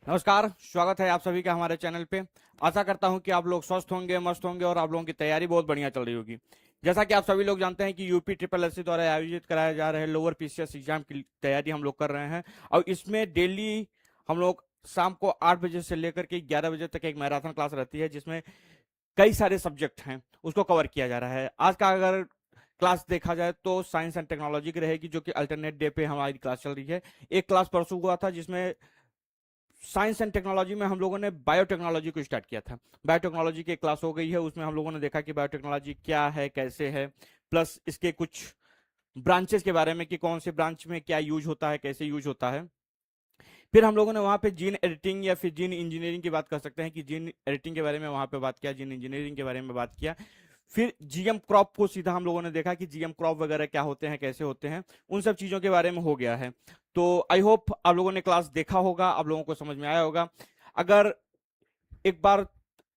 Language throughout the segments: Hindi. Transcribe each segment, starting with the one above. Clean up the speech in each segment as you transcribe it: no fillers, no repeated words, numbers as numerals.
नमस्कार, स्वागत है आप सभी का हमारे चैनल पे। आशा करता हूं कि आप लोग स्वस्थ होंगे, मस्त होंगे और आप लोगों की तैयारी बहुत बढ़िया चल रही होगी। जैसा कि आप सभी लोग जानते हैं कि यूपी ट्रिपल एससी द्वारा आयोजित कराया जा रहे लोअर पीसीएस एग्जाम की तैयारी हम लोग कर रहे हैं। और इसमें डेली हम लोग शाम को 8 बजे से लेकर के 11 बजे तक एक मैराथन क्लास रहती है, जिसमें कई सारे सब्जेक्ट हैं उसको कवर किया जा रहा है। आज का अगर क्लास देखा जाए तो साइंस एंड टेक्नोलॉजी की रहेगी, जो कि अल्टरनेट डे पे हमारी क्लास चल रही है। एक क्लास परसों हुआ था जिसमें साइंस एंड टेक्नोलॉजी में हम लोगों ने बायोटेक्नोलॉजी को स्टार्ट किया था। बायोटेक्नोलॉजी की क्लास हो गई है, उसमें हम लोगों ने देखा कि बायोटेक्नोलॉजी क्या है, कैसे है, प्लस इसके कुछ ब्रांचेस के बारे में कि कौन से ब्रांच में क्या यूज होता है, कैसे यूज होता है। फिर हम लोगों ने वहां पे जीन एडिटिंग या फिर जीन इंजीनियरिंग की बात कर सकते हैं कि जीन एडिटिंग के बारे में वहां पे बात किया, जीन इंजीनियरिंग के बारे में बात किया। फिर जीएम क्रॉप को सीधा हम लोगों ने देखा कि जीएम क्रॉप वगैरह क्या होते हैं, कैसे होते हैं, उन सब चीजों के बारे में हो गया है। तो आई होप आप लोगों ने क्लास देखा होगा, आप लोगों को समझ में आया होगा। अगर एक बार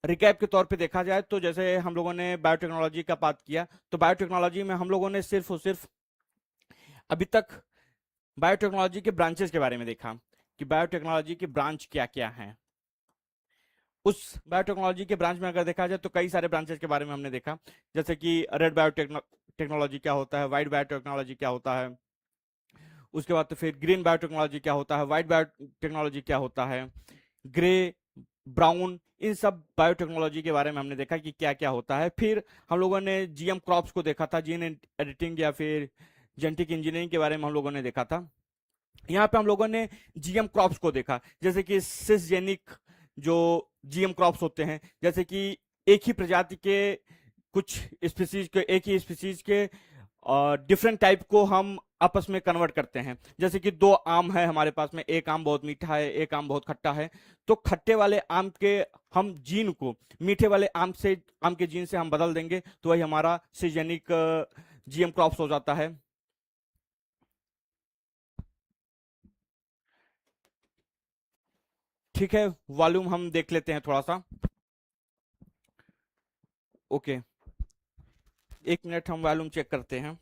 रिकैप के तौर पे देखा जाए तो जैसे हम लोगों ने बायोटेक्नोलॉजी का बात किया, तो बायोटेक्नोलॉजी में हम लोगों ने सिर्फ और सिर्फ अभी तक बायोटेक्नोलॉजी के ब्रांचेस के बारे में देखा कि बायोटेक्नोलॉजी के ब्रांच क्या क्या हैं। उस बायोटेक्नोलॉजी के ब्रांच में अगर देखा जाए तो कई सारे ब्रांचेस के बारे में हमने देखा, जैसे कि रेड बायोटेक्नोलॉजी क्या होता है, व्हाइट बायोटेक्नोलॉजी क्या होता है, उसके बाद तो फिर ग्रीन बायोटेक्नोलॉजी क्या होता है, व्हाइट बायोटेक्नोलॉजी क्या होता है, ग्रे, ब्राउन, इन सब बायोटेक्नोलॉजी के बारे में हमने देखा कि क्या क्या होता है। फिर हम लोगों ने जीएम क्रॉप्स को देखा था, जीन एडिटिंग या फिर जेनेटिक इंजीनियरिंग के बारे में हम लोगों ने देखा था। यहाँ पे हम लोगों ने जीएम क्रॉप्स को देखा, जैसे कि सिसजेनिक जो जीएम क्रॉप्स होते हैं, जैसे कि एक ही प्रजाति के कुछ स्पीसीज के, एक ही स्पीसीज के डिफरेंट टाइप को हम आपस में कन्वर्ट करते हैं। जैसे कि दो आम है हमारे पास में, एक आम बहुत मीठा है, एक आम बहुत खट्टा है। तो खट्टे वाले आम के हम जीन को मीठे वाले आम के जीन से हम बदल देंगे, तो वही हमारा सिसजेनिक जीएम क्रॉप्स हो जाता है। ठीक है, वॉल्यूम हम देख लेते हैं थोड़ा सा। ओके, एक मिनट हम वॉल्यूम चेक करते हैं।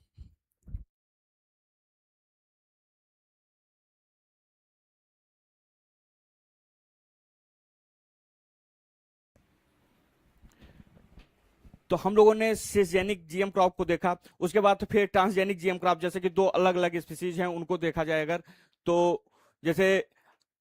तो हम लोगों ने सिसजेनिक जीएम क्रॉप को देखा, उसके बाद तो फिर ट्रांसजेनिक जीएम क्रॉप, जैसे कि दो अलग अलग स्पीसीज हैं उनको देखा जाए अगर, तो जैसे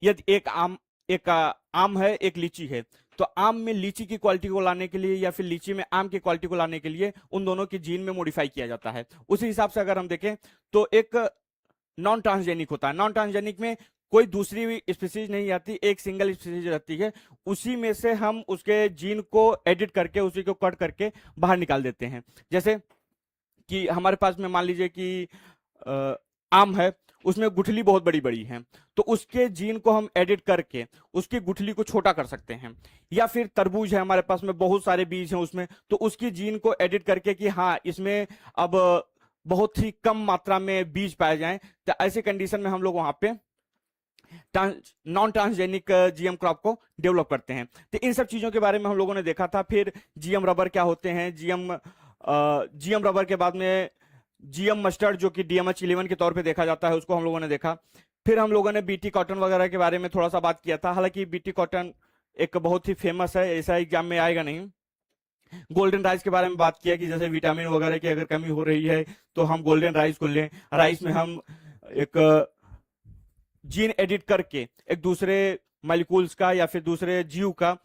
यदि एक आम है, एक लीची है, तो आम में लीची की क्वालिटी को लाने के लिए या फिर लीची में आम की क्वालिटी को लाने के लिए उन दोनों की जीन में मॉडिफाई किया जाता है। उसी हिसाब से अगर हम देखें तो एक नॉन ट्रांसजेनिक होता है। नॉन ट्रांसजेनिक में कोई दूसरी स्पीसीज नहीं आती, एक सिंगल स्पीसीज रहती है, उसी में से हम उसके जीन को एडिट करके, उसी को कट करके बाहर निकाल देते हैं। जैसे कि हमारे पास में मान लीजिए कि अ, आम है, उसमें गुठली बहुत बड़ी बड़ी है, तो उसके जीन को हम एडिट करके उसकी गुठली को छोटा कर सकते हैं। या फिर तरबूज है हमारे पास में, बहुत सारे बीज हैं उसमें, तो उसकी जीन को एडिट करके कि हाँ इसमें अब बहुत ही कम मात्रा में बीज पाए जाएं, तो ऐसे कंडीशन में हम लोग वहां पे नॉन ट्रांसजेनिक जीएम क्रॉप को डेवलप करते हैं। तो इन सब चीजों के बारे में हम लोगों ने देखा था। फिर जीएम रबर क्या होते हैं, जीएम रबर के बाद में जीएम मस्टर्ड जो कि डीएमएच 11 के तौर पे देखा जाता है, उसको हम लोगों ने देखा। फिर हम लोगों ने बीटी कॉटन वगैरह के बारे में थोड़ा सा बात किया था, हालांकि बीटी कॉटन एक बहुत ही फेमस है, ऐसा एग्जाम में आएगा नहीं। गोल्डन राइस के बारे में बात किया कि जैसे विटामिन वगैरह की अगर कमी हो रही है तो हम गोल्डन राइस को लें, राइस में हम एक जीन एडिट करके एक दूसरे मॉलिक्यूल्स का या फिर दूसरे जीव का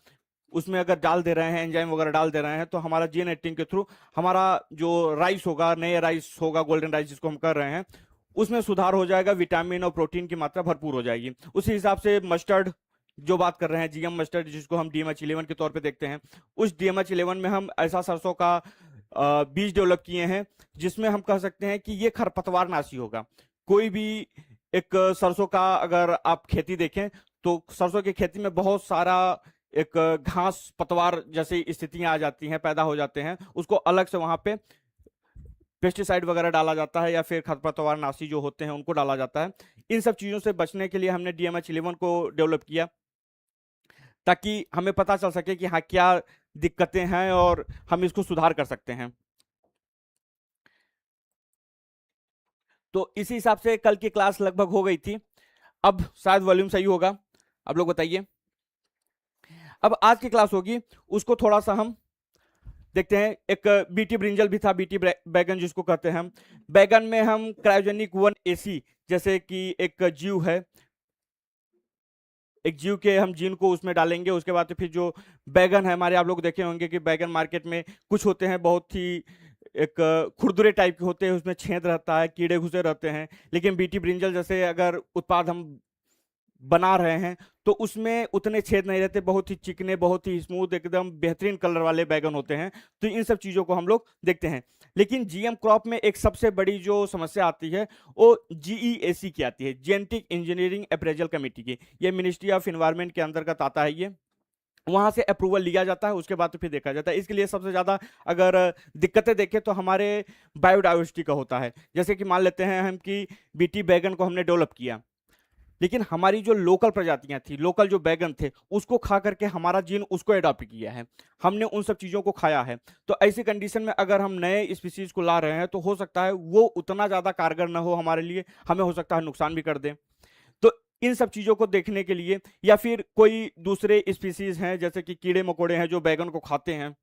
उसमें अगर डाल दे रहे हैं, एंजाइम वगैरह डाल दे रहे हैं, तो हमारा जीन एडिटिंग के थ्रू हमारा जो राइस होगा, नए राइस होगा, गोल्डन राइस जिसको हम कर रहे हैं, उसमें सुधार हो जाएगा, विटामिन और प्रोटीन की मात्रा भरपूर हो जाएगी। उसी हिसाब से मस्टर्ड जो बात कर रहे हैं, जीएम मस्टर्ड जिसको हम डीएमएच 11 के तौर पे देखते हैं, उस डीएमएच 11 में हम ऐसा सरसों का बीज डेवलप किए हैं जिसमें हम कह सकते हैं कि ये खरपतवार नाशी होगा। कोई भी एक सरसों का अगर आप खेती देखें तो सरसों की खेती में बहुत सारा एक घास पतवार जैसी स्थितियां आ जाती हैं, पैदा हो जाते हैं, उसको अलग से वहां पे पेस्टिसाइड वगैरह डाला जाता है या फिर खरपतवार नाशी जो होते हैं उनको डाला जाता है। इन सब चीजों से बचने के लिए हमने डीएमएच 11 को डेवलप किया, ताकि हमें पता चल सके कि हाँ क्या दिक्कतें हैं और हम इसको सुधार कर सकते हैं। तो इसी हिसाब से कल की क्लास लगभग हो गई थी। अब शायद वॉल्यूम सही होगा। आप लोग बताइए। अब आज की क्लास होगी उसको थोड़ा सा हम देखते हैं। एक बीटी ब्रिंजल भी था, बीटी बैगन जिसको कहते हैं हम। बैगन में हम क्रायोजेनिक 1AC जैसे कि एक जीव है, एक जीव के हम जीन को उसमें डालेंगे। उसके बाद फिर जो बैगन है हमारे, आप लोग देखे होंगे कि बैगन मार्केट में कुछ होते हैं बहुत ही एक खुरदुरे टाइप के होते हैं, उसमें छेद रहता है, कीड़े घुसे रहते हैं। लेकिन बीटी ब्रिंजल जैसे अगर उत्पाद हम बना रहे हैं तो उसमें उतने छेद नहीं रहते, बहुत ही चिकने, बहुत ही स्मूथ, एकदम बेहतरीन कलर वाले बैगन होते हैं। तो इन सब चीजों को हम लोग देखते हैं। लेकिन जीएम क्रॉप में एक सबसे बड़ी जो समस्या आती है वो जीईएसी की आती है, जेनेटिक इंजीनियरिंग अप्रेजल कमेटी की। ये मिनिस्ट्री ऑफ एनवायरमेंट के अंतर्गत आता है। ये वहां से अप्रूवल लिया जाता है, उसके बाद तो फिर देखा जाता है। इसके लिए सबसे ज्यादा अगर दिक्कतें देखें तो हमारे बायोडाइवर्सिटी का होता है। जैसे कि मान लेते हैं हम कि बीटी बैगन को हमने डेवलप किया, लेकिन हमारी जो लोकल प्रजातियां थी, लोकल जो बैगन थे, उसको खा करके हमारा जीन उसको अडॉप्ट किया है, हमने उन सब चीजों को खाया है। तो ऐसी कंडीशन में अगर हम नए स्पीसीज को ला रहे हैं तो हो सकता है वो उतना ज्यादा कारगर ना हो हमारे लिए, हमें हो सकता है नुकसान भी कर दे। तो इन सब चीजों को देखने के लिए, या फिर कोई दूसरे स्पीसीज हैं जैसे कि कीड़े मकोड़े हैं जो बैगन को खाते हैं,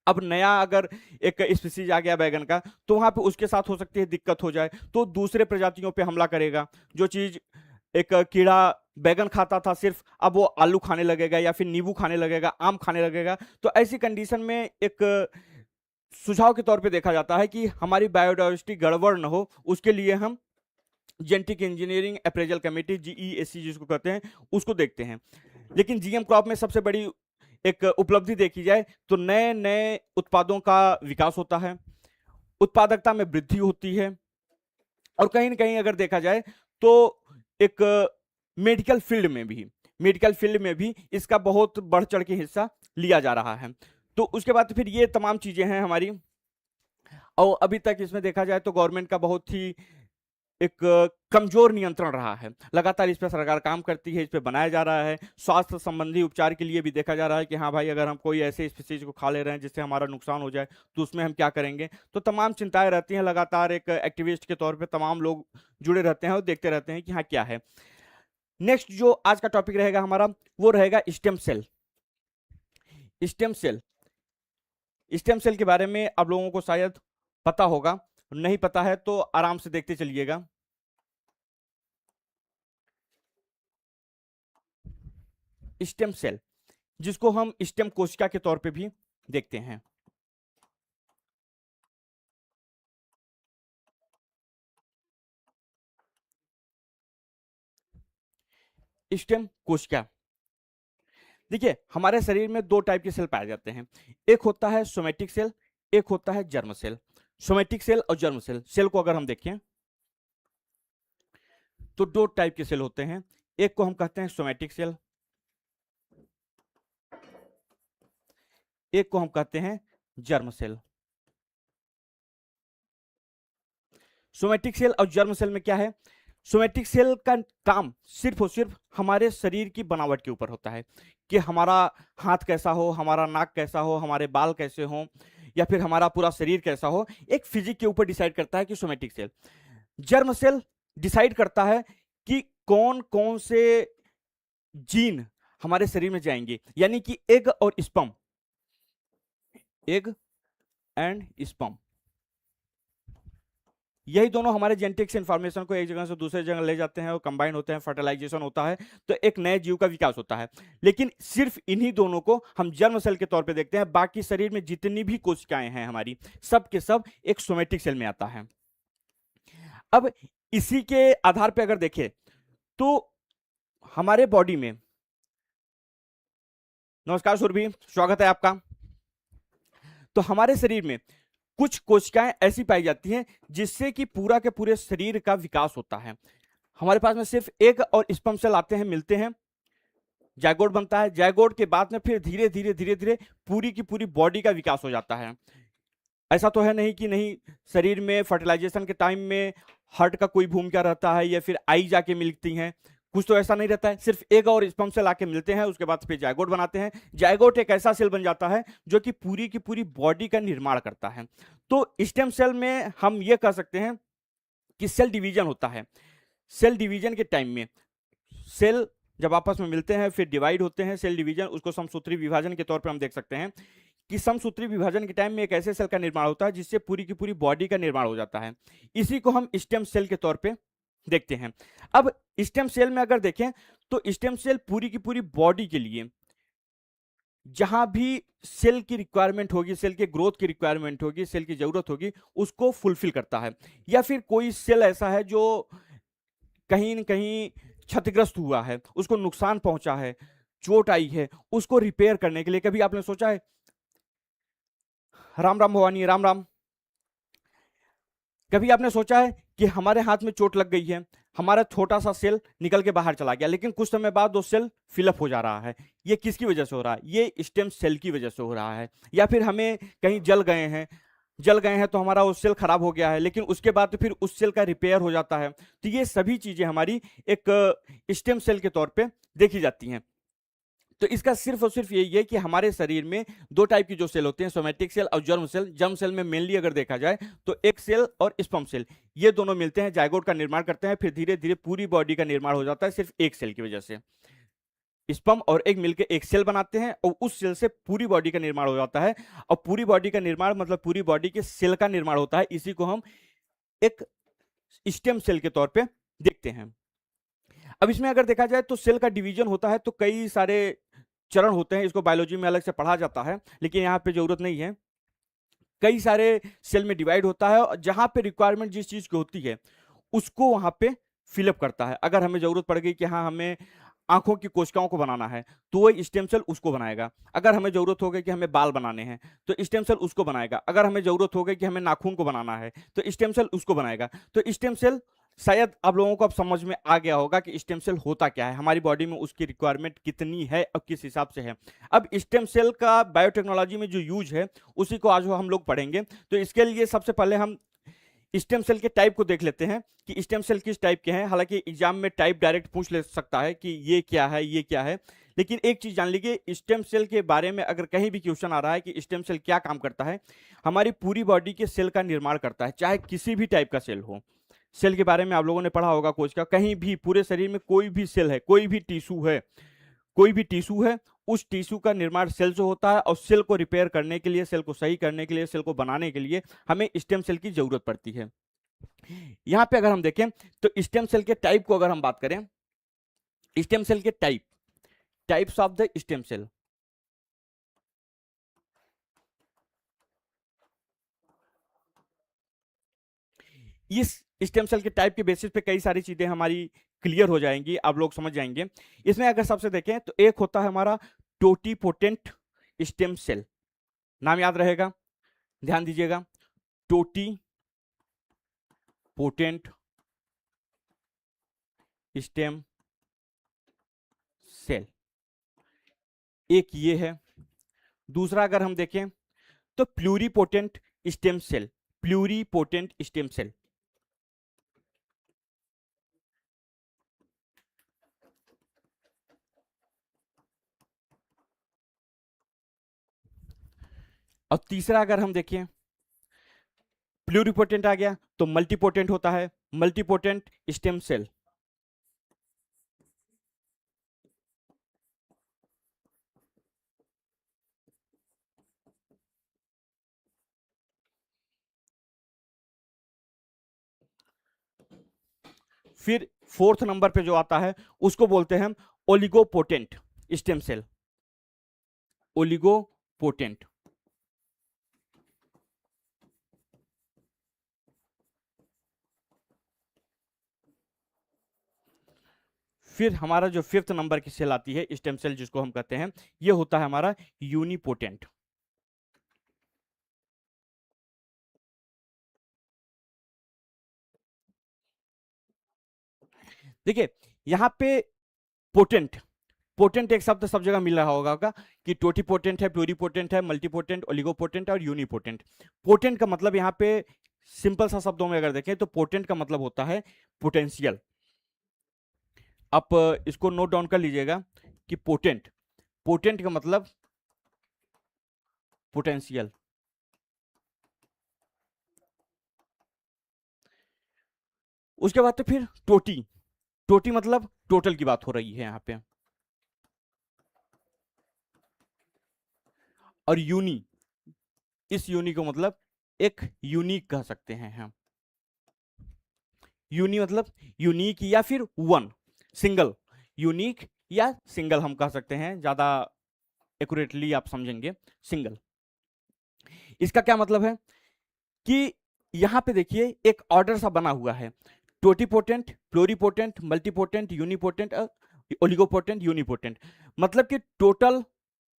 अब नया अगर एक स्पीसीज आ गया बैगन का, तो वहां पे उसके साथ हो सकती है दिक्कत हो जाए, तो दूसरे प्रजातियों पे हमला करेगा। जो चीज एक कीड़ा बैगन खाता था सिर्फ, अब वो आलू खाने लगेगा या फिर नींबू खाने लगेगा, आम खाने लगेगा। तो ऐसी कंडीशन में एक सुझाव के तौर पे देखा जाता है कि हमारी बायोडाइवर्सिटी गड़बड़ ना हो, उसके लिए हम genetic engineering appraisal committee, GEAC जिसको कहते हैं, उसको देखते हैं। लेकिन जीएम क्रॉप में सबसे बड़ी एक उपलब्धि देखी जाए तो नए नए उत्पादों का विकास होता है, उत्पादकता में वृद्धि होती है, और कहीं ना कहीं अगर देखा जाए तो एक मेडिकल फील्ड में भी इसका बहुत बढ़ चढ़ के हिस्सा लिया जा रहा है। तो उसके बाद फिर ये तमाम चीजें हैं हमारी। और अभी तक इसमें देखा जाए तो गवर्नमेंट का बहुत ही एक कमजोर नियंत्रण रहा है। लगातार इस पर सरकार काम करती है, इस पर बनाया जा रहा है। स्वास्थ्य संबंधी उपचार के लिए भी देखा जा रहा है कि हाँ भाई, अगर हम कोई ऐसे स्पीसीज को खा ले रहे हैं जिससे हमारा नुकसान हो जाए तो उसमें हम क्या करेंगे। तो तमाम चिंताएं रहती हैं, लगातार एक एक्टिविस्ट के तौर पर तमाम लोग जुड़े रहते हैं और देखते रहते हैं कि हाँ क्या है। नेक्स्ट जो आज का टॉपिक रहेगा हमारा वो रहेगा stem cell. Stem cell, stem cell के बारे में आप लोगों को शायद पता होगा, नहीं पता है तो आराम से देखते चलिएगा। स्टेम सेल, जिसको हम स्टेम कोशिका के तौर पे भी देखते हैं। स्टेम कोशिका, देखिए हमारे शरीर में दो टाइप के सेल पाए जाते हैं। एक होता है सोमेटिक सेल, एक होता है जर्म सेल। सोमेटिक सेल और जर्म सेल, सेल को अगर हम देखें तो दो टाइप के सेल होते हैं। एक को हम कहते हैं सोमेटिक सेल, एक को हम कहते हैं जर्म सेल। सोमेटिक सेल और जर्म सेल में क्या है, सोमेटिक सेल का काम सिर्फ और सिर्फ हमारे शरीर की बनावट के ऊपर होता है कि हमारा हाथ कैसा हो, हमारा नाक कैसा हो, हमारे बाल कैसे हो, या फिर हमारा पूरा शरीर कैसा हो, एक फिजिक के ऊपर डिसाइड करता है कि somatic cell. Germ cell decide करता है कि कौन कौन से जीन हमारे शरीर में जाएंगे, यानी कि एग और स्पर्म, एग एंड स्पर्म, यही दोनों हमारे जेनेटिक्स इंफॉर्मेशन को एक जगह से दूसरे जगह ले जाते हैं और कंबाइन होते हैं, फर्टिलाइजेशन होता है, तो एक नए जीव का विकास होता है। लेकिन सिर्फ इन्हीं दोनों को हम जर्म सेल के तौर पे देखते हैं। बाकी शरीर में जितनी भी कोशिकाएं हैं हमारी, सब के सब एक सोमेटिक सेल में आता है। अब इसी के आधार पर अगर देखें तो हमारे बॉडी में, नमस्कार सुरभि, स्वागत है आपका। तो हमारे शरीर में कुछ कोशिकाएं ऐसी पाई जाती हैं जिससे कि पूरा के पूरे शरीर का विकास होता है। हमारे पास में सिर्फ एग और स्पर्म सेल आते हैं, मिलते हैं, जायगोट बनता है। जायगोट के बाद में फिर धीरे धीरे धीरे धीरे पूरी की पूरी बॉडी का विकास हो जाता है। ऐसा तो है नहीं कि नहीं, शरीर में फर्टिलाइजेशन के टाइम में हार्ट का कोई भूमिका रहता है या फिर आई जाके मिलती हैं, कुछ तो ऐसा नहीं रहता है। सिर्फ एग और स्पर्म सेल आके मिलते हैं, उसके बाद फिर जायगोट बनाते हैं। जायगोट एक ऐसा सेल बन जाता है जो कि पूरी की पूरी बॉडी का निर्माण करता है। तो स्टेम सेल में हम ये कह सकते हैं कि सेल डिवीजन होता है। सेल डिवीजन के टाइम में सेल जब आपस में मिलते हैं फिर डिवाइड होते हैं, सेल डिवीजन, उसको समसूत्री विभाजन के तौर पर हम देख सकते हैं कि समसूत्री विभाजन के टाइम में एक ऐसे सेल का निर्माण होता है जिससे पूरी की पूरी बॉडी का निर्माण हो जाता है। इसी को हम स्टेम सेल के तौर पे देखते हैं। अब स्टेम सेल में अगर देखें तो स्टेम सेल पूरी की पूरी बॉडी के लिए जहां भी सेल की रिक्वायरमेंट होगी, सेल के ग्रोथ की रिक्वायरमेंट होगी, सेल की जरूरत होगी, उसको फुलफिल करता है। या फिर कोई सेल ऐसा है जो कहीं न कहीं क्षतिग्रस्त हुआ है, उसको नुकसान पहुंचा है, चोट आई है, उसको रिपेयर करने के लिए कभी आपने सोचा है, राम राम भवानी, राम राम, कभी आपने सोचा है कि हमारे हाथ में चोट लग गई है, हमारा छोटा सा सेल निकल के बाहर चला गया, लेकिन कुछ समय बाद वो सेल फिलअप हो जा रहा है। ये किसकी वजह से हो रहा है? ये स्टेम सेल की वजह से हो रहा है। या फिर हमें कहीं जल गए हैं तो हमारा वो सेल खराब हो गया है, लेकिन उसके बाद फिर उस सेल का रिपेयर हो जाता है। तो ये सभी चीजें हमारी एक स्टेम सेल के तौर पे देखी जाती हैं। तो इसका सिर्फ और सिर्फ यही है कि हमारे शरीर में दो टाइप की जो सेल होते हैं, सोमैटिक सेल और जर्म सेल। जर्म सेल में मेनली अगर देखा जाए तो एक सेल और स्पर्म सेल, ये दोनों मिलते हैं, जाइगोट का निर्माण करते हैं, फिर धीरे धीरे पूरी बॉडी का निर्माण हो जाता है सिर्फ एक सेल की वजह से। स्पर्म और एग मिलकर एक सेल बनाते हैं और उस सेल से पूरी बॉडी का निर्माण हो जाता है। और पूरी बॉडी का निर्माण मतलब पूरी बॉडी के सेल का निर्माण होता है। इसी को हम एक स्टेम सेल के तौर पे देखते हैं। अब इसमें अगर देखा जाए तो सेल का डिवीजन होता है तो कई सारे चरण होते हैं, इसको बायोलॉजी में अलग से पढ़ा जाता है, लेकिन यहाँ पे जरूरत नहीं है। कई सारे सेल में डिवाइड होता है और जहां पे रिक्वायरमेंट जिस चीज की होती है उसको वहां पे फिलअप करता है। अगर हमें जरूरत पड़ गई कि हाँ हमें आंखों की कोशिकाओं को बनाना है तो वो स्टेम सेल उसको बनाएगा। अगर हमें जरूरत हो गई कि हमें बाल बनाने हैं तो स्टेम सेल उसको बनाएगा। अगर हमें जरूरत हो गई कि हमें नाखून को बनाना है तो स्टेम सेल उसको बनाएगा। तो स्टेम सेल शायद आप लोगों को अब समझ में आ गया होगा कि स्टेम सेल होता क्या है, हमारी बॉडी में उसकी रिक्वायरमेंट कितनी है और किस हिसाब से है। अब स्टेम सेल का बायोटेक्नोलॉजी में जो यूज है उसी को आज हम लोग पढ़ेंगे। तो इसके लिए सबसे पहले हम स्टेम सेल के टाइप को देख लेते हैं कि स्टेम सेल किस टाइप के हैं। हालांकि एग्जाम में टाइप डायरेक्ट पूछ ले सकता है कि ये क्या है, ये क्या है, लेकिन एक चीज जान लीजिए, स्टेम सेल के बारे में अगर कहीं भी क्वेश्चन आ रहा है कि स्टेम सेल क्या काम करता है, हमारी पूरी बॉडी के सेल का निर्माण करता है, चाहे किसी भी टाइप का सेल हो। सेल के बारे में आप लोगों ने पढ़ा होगा कोच का, कहीं भी पूरे शरीर में कोई भी सेल है, कोई भी टिश्यू है, कोई भी टिश्यू है, उस टिश्यू का निर्माण सेल से होता है और सेल को रिपेयर करने के लिए, सेल को सही करने के लिए, सेल को बनाने के लिए हमें स्टेम सेल की जरूरत पड़ती है। यहां पे अगर हम देखें तो स्टेम सेल के टाइप को अगर हम बात करें, स्टेम सेल के types of the stem cell, इस स्टेम सेल के टाइप के बेसिस पे कई सारी चीजें हमारी क्लियर हो जाएंगी, आप लोग समझ जाएंगे। इसमें अगर सबसे देखें तो एक होता है हमारा टोटीपोटेंट स्टेम सेल, नाम याद रहेगा, ध्यान दीजिएगा, टोटी पोटेंट स्टेम सेल, एक ये है। दूसरा अगर हम देखें तो pluripotent stem cell, pluripotent stem cell, और तीसरा अगर हम देखें, प्लूरीपोटेंट आ गया तो मल्टीपोटेंट होता है, मल्टीपोटेंट स्टेम सेल। फिर फोर्थ नंबर पे जो आता है उसको बोलते हैं हम ओलिगोपोटेंट स्टेम सेल, ओलिगोपोटेंट। फिर हमारा जो फिफ्थ नंबर की सेल आती है स्टेम सेल जिसको हम कहते हैं, ये होता है हमारा यूनिपोटेंट। देखिए यहां पे पोटेंट, पोटेंट एक शब्द सब जगह मिल रहा होगा कि टोटीपोटेंट है, प्लूरीपोटेंट है, मल्टीपोटेंट, ओलिगोपोटेंट और यूनिपोटेंट। पोटेंट का मतलब यहां पे सिंपल सा शब्दों में अगर देखें तो पोटेंट का मतलब होता है पोटेंशियल। आप इसको नोट डाउन कर लीजिएगा कि पोटेंट, पोटेंट का मतलब पोटेंशियल। उसके बाद तो फिर टोटी, टोटी मतलब टोटल की बात हो रही है यहां पे। और यूनी, इस यूनी को मतलब एक यूनिक कह सकते हैं हम। यूनी मतलब यूनिक या फिर वन, सिंगल, यूनिक या सिंगल हम कह सकते हैं, ज्यादा एक्यूरेटली आप समझेंगे सिंगल। इसका क्या मतलब है कि यहां पे देखिए एक ऑर्डर सा बना हुआ है, टोटीपोटेंट, प्लोरीपोटेंट, मल्टीपोटेंट, यूनिपोटेंट, ओलिगोपोटेंट, यूनिपोटेंट। मतलब कि टोटल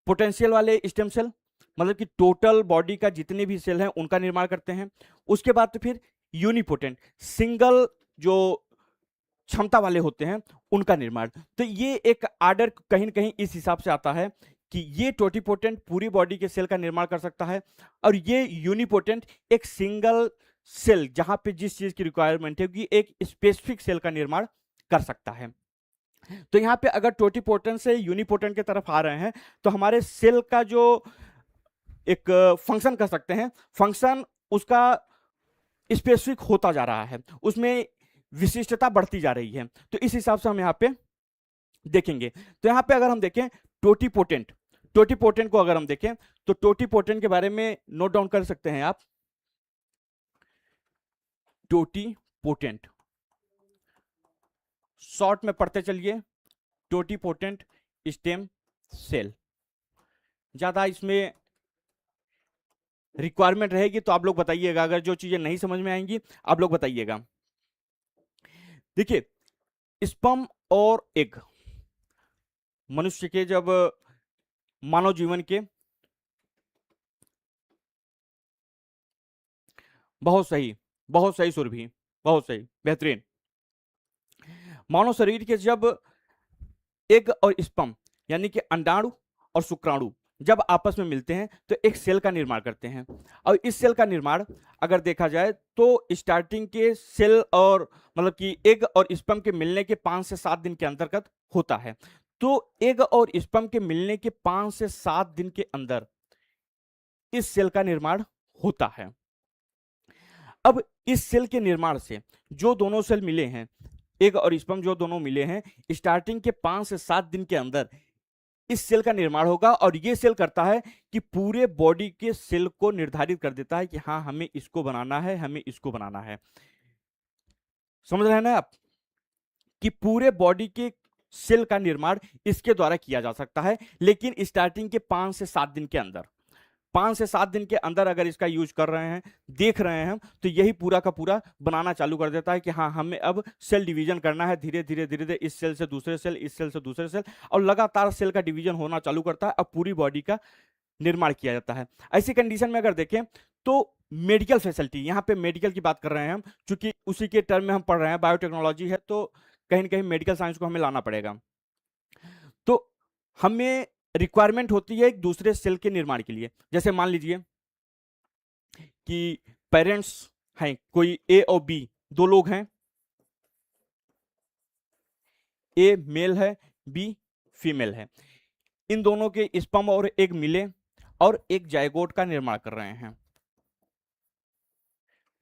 पोटेंशियल वाले स्टेम सेल, मतलब कि टोटल बॉडी का जितने भी सेल हैं उनका निर्माण करते हैं। उसके बाद तो फिर यूनिपोटेंट, सिंगल जो क्षमता वाले होते हैं उनका निर्माण। तो ये एक आर्डर कहीं ना कहीं इस हिसाब से आता है कि ये टोटीपोटेंट पूरी बॉडी के सेल का निर्माण कर सकता है, और ये यूनिपोटेंट एक सिंगल सेल जहां पे जिस चीज की रिक्वायरमेंट है एक स्पेसिफिक सेल का निर्माण कर सकता है। तो यहां पे अगर टोटीपोटेंट से यूनिपोटेंट की तरफ आ रहे हैं तो हमारे सेल का जो एक फंक्शन कर सकते हैं, फंक्शन उसका स्पेसिफिक होता जा रहा है, उसमें विशिष्टता बढ़ती जा रही है। तो इस हिसाब से हम यहाँ पे देखेंगे। तो यहाँ पे अगर हम देखें टोटीपोटेंट, टोटीपोटेंट को अगर हम देखें तो टोटीपोटेंट के बारे में नोट डाउन कर सकते हैं आप। टोटीपोटेंट शॉर्ट में पढ़ते चलिए, टोटीपोटेंट स्टेम सेल। ज्यादा इसमें रिक्वायरमेंट रहेगी तो आप लोग बताइएगा, अगर जो चीजें नहीं समझ में आएंगी आप लोग बताइएगा। देखिए स्पर्म और एग मनुष्य के, जब मानव जीवन के, बहुत सही सुरभि, बहुत सही, बेहतरीन। मानव शरीर के जब एग और स्पर्म यानी कि अंडाणु और शुक्राणु जब आपस में मिलते हैं तो एक सेल का निर्माण करते हैं। और इस सेल का निर्माण अगर देखा जाए तो स्टार्टिंग के सेल और मतलब कि एग और स्पर्म के मिलने के 5 से 7 दिन के अंतर्गत होता है। तो एग और स्पर्म के मिलने के 5 से 7 दिन के अंदर इस सेल का निर्माण होता है। अब इस सेल के निर्माण से जो दोनों सेल मिले हैं, एग और स्पर्म जो दोनों मिले हैं, स्टार्टिंग के 5 से 7 दिन के अंदर इस सेल का निर्माण होगा। और ये सेल करता है कि पूरे बॉडी के सेल को निर्धारित कर देता है कि हाँ हमें इसको बनाना है, हमें इसको बनाना है। समझ रहे हैं ना आप कि पूरे बॉडी के सेल का निर्माण इसके द्वारा किया जा सकता है, लेकिन स्टार्टिंग के 5 से 7 दिन के अंदर, 5 से 7 दिन के अंदर अगर इसका यूज कर रहे हैं, देख रहे हैं, तो यही पूरा का पूरा बनाना चालू कर देता है कि हाँ हमें अब सेल डिवीजन करना है, धीरे धीरे धीरे धीरे इस सेल से दूसरे सेल, इस सेल से दूसरे सेल, और लगातार सेल का डिवीजन होना चालू करता है। अब पूरी बॉडी का निर्माण किया जाता है। ऐसी कंडीशन में अगर देखें तो मेडिकल फैसिलिटी, यहाँ पे मेडिकल की बात कर रहे हैं हम, चूंकि उसी के टर्म में हम पढ़ रहे हैं, बायोटेक्नोलॉजी है, तो कहीं ना कहीं मेडिकल साइंस को हमें लाना पड़ेगा। तो हमें रिक्वायरमेंट होती है एक दूसरे सेल के निर्माण के लिए। जैसे मान लीजिए कि पेरेंट्स हैं, कोई ए और बी, दो लोग हैं, ए मेल है, बी फीमेल है। इन दोनों के स्पर्म और एग मिले और एक जायगोट का निर्माण कर रहे हैं,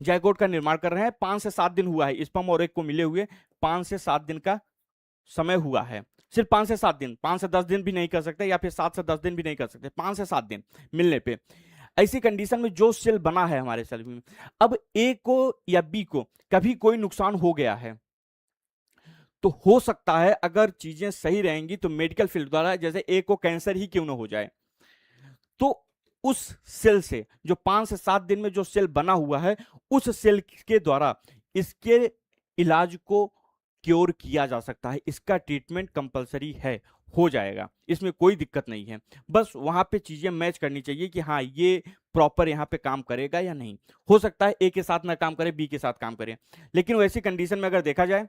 जायगोट का निर्माण कर रहे हैं। 5 से 7 दिन हुआ है स्पर्म और एग को मिले हुए, 5 से 7 दिन का समय हुआ है। सिर्फ 5 से 7 दिन, 5 से 10 दिन भी नहीं कर सकते, या फिर 7 से 10 दिन भी नहीं कर सकते, 5 से 7 दिन मिलने पे। ऐसी कंडीशन में जो सेल बना है हमारे सेल में, अब ए को या बी को कभी कोई नुकसान हो गया है तो हो सकता है अगर चीजें सही रहेंगी तो मेडिकल फील्ड द्वारा, जैसे ए को कैंसर ही क्यों ना हो जाए, तो उस सेल से जो 5 से 7 दिन में जो सेल बना हुआ है, उस सेल के द्वारा इसके इलाज को क्योर किया जा सकता है, इसका ट्रीटमेंट कंपलसरी है, हो जाएगा, इसमें कोई दिक्कत नहीं है। बस वहां पे चीजें मैच करनी चाहिए कि हाँ ये प्रॉपर यहाँ पे काम करेगा या नहीं। हो सकता है ए के साथ ना काम करे, बी के साथ काम करे, लेकिन वैसी कंडीशन में अगर देखा जाए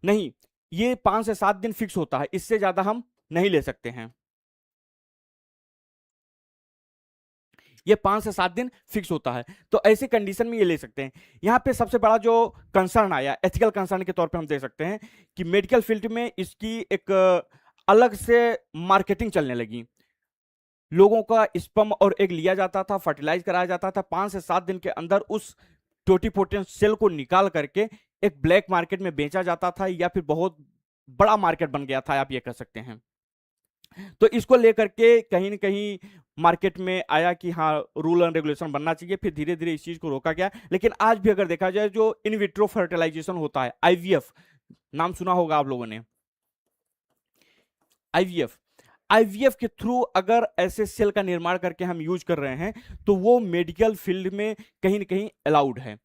नहीं, ये 5 से 7 दिन फिक्स होता है, इससे ज्यादा हम नहीं ले सकते हैं। ये 5 से 7 दिन फिक्स होता है, तो ऐसे कंडीशन में ये ले सकते हैं। यहाँ पे सबसे बड़ा जो कंसर्न आया, एथिकल कंसर्न के तौर पे हम देख सकते हैं कि मेडिकल फील्ड में इसकी एक अलग से मार्केटिंग चलने लगी। लोगों का स्पर्म और एग लिया जाता था, फर्टिलाइज कराया जाता था, 5 से 7 दिन के अंदर उस टोटिपोटेंट सेल को निकाल करके एक ब्लैक मार्केट में बेचा जाता था, या फिर बहुत बड़ा मार्केट बन गया था, आप ये कह सकते हैं। तो इसको लेकर के कहीं न कहीं मार्केट में आया कि हाँ, रूल एंड रेगुलेशन बनना चाहिए, फिर धीरे धीरे इस चीज को रोका गया। लेकिन आज भी अगर देखा जाए, जो इन विट्रो फर्टिलाइजेशन होता है, आईवीएफ नाम सुना होगा आप लोगों ने, आईवीएफ, आईवीएफ के थ्रू अगर ऐसे सेल का निर्माण करके हम यूज कर रहे हैं, तो वो मेडिकल फील्ड में कहीं ना कहीं अलाउड है।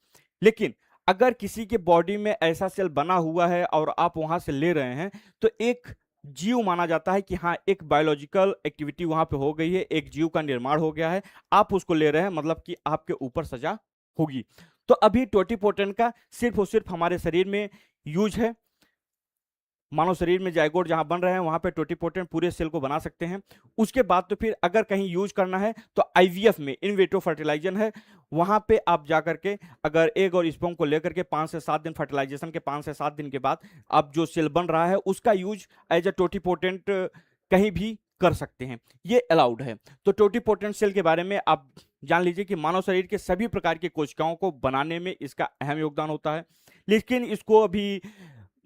लेकिन अगर किसी के बॉडी में ऐसा सेल बना हुआ है और आप वहां से ले रहे हैं, तो एक जीव माना जाता है कि हाँ, एक बायोलॉजिकल एक्टिविटी वहां पे हो गई है, एक जीव का निर्माण हो गया है, आप उसको ले रहे हैं, मतलब कि आपके ऊपर सजा होगी। तो अभी टोटिपोटेंट का सिर्फ और सिर्फ हमारे शरीर में यूज है। मानव शरीर में जाइगोट जहां बन रहे हैं, वहां पे टोटिपोटेंट पूरे सेल को बना सकते हैं। उसके बाद तो फिर अगर कहीं यूज करना है, तो आईवीएफ में इन विट्रो फर्टिलाइजेशन है, वहां पे आप जाकर के अगर एग और स्पर्म को लेकर के 5 से 7 दिन, फर्टिलाइजेशन के 5 से 7 दिन के बाद अब जो सेल बन रहा है, उसका यूज एज अ टोटिपोटेंट कहीं भी कर सकते हैं, ये अलाउड है। तो टोटिपोटेंट सेल के बारे में आप जान लीजिए कि मानव शरीर के सभी प्रकार की कोशिकाओं को बनाने में इसका अहम योगदान होता है। लेकिन इसको अभी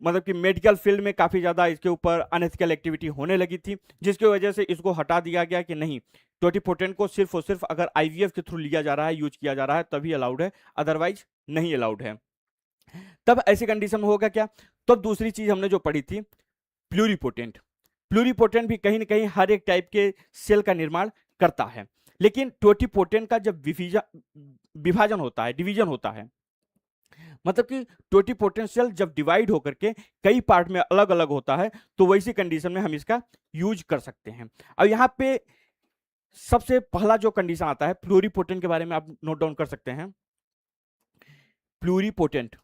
मतलब कि मेडिकल फील्ड में काफी ज्यादा इसके ऊपर अनएथिकल एक्टिविटी होने लगी थी, जिसकी वजह से इसको हटा दिया गया कि नहीं, टोटिपोटेंट को सिर्फ और सिर्फ अगर आईवीएफ के थ्रू लिया जा रहा है, यूज किया जा रहा है, तभी अलाउड है, अदरवाइज नहीं अलाउड है। तब ऐसी कंडीशन में होगा क्या? तब दूसरी चीज हमने जो पढ़ी थी, प्लूरिपोटेंट। प्लूरिपोटेंट भी कहीं ना कहीं हर एक टाइप के सेल का निर्माण करता है। लेकिन टोटिपोटेंट का जब विभाजन होता है, डिवीजन होता है, मतलब कि टोटिपोटेंट सेल जब डिवाइड होकर के कई पार्ट में अलग अलग होता है, तो वैसी कंडीशन में हम इसका यूज कर सकते हैं। अब यहां पे सबसे पहला जो कंडीशन आता है, प्लूरिपोटेंट के बारे में आप नोट डाउन कर सकते हैं। Pluripotent,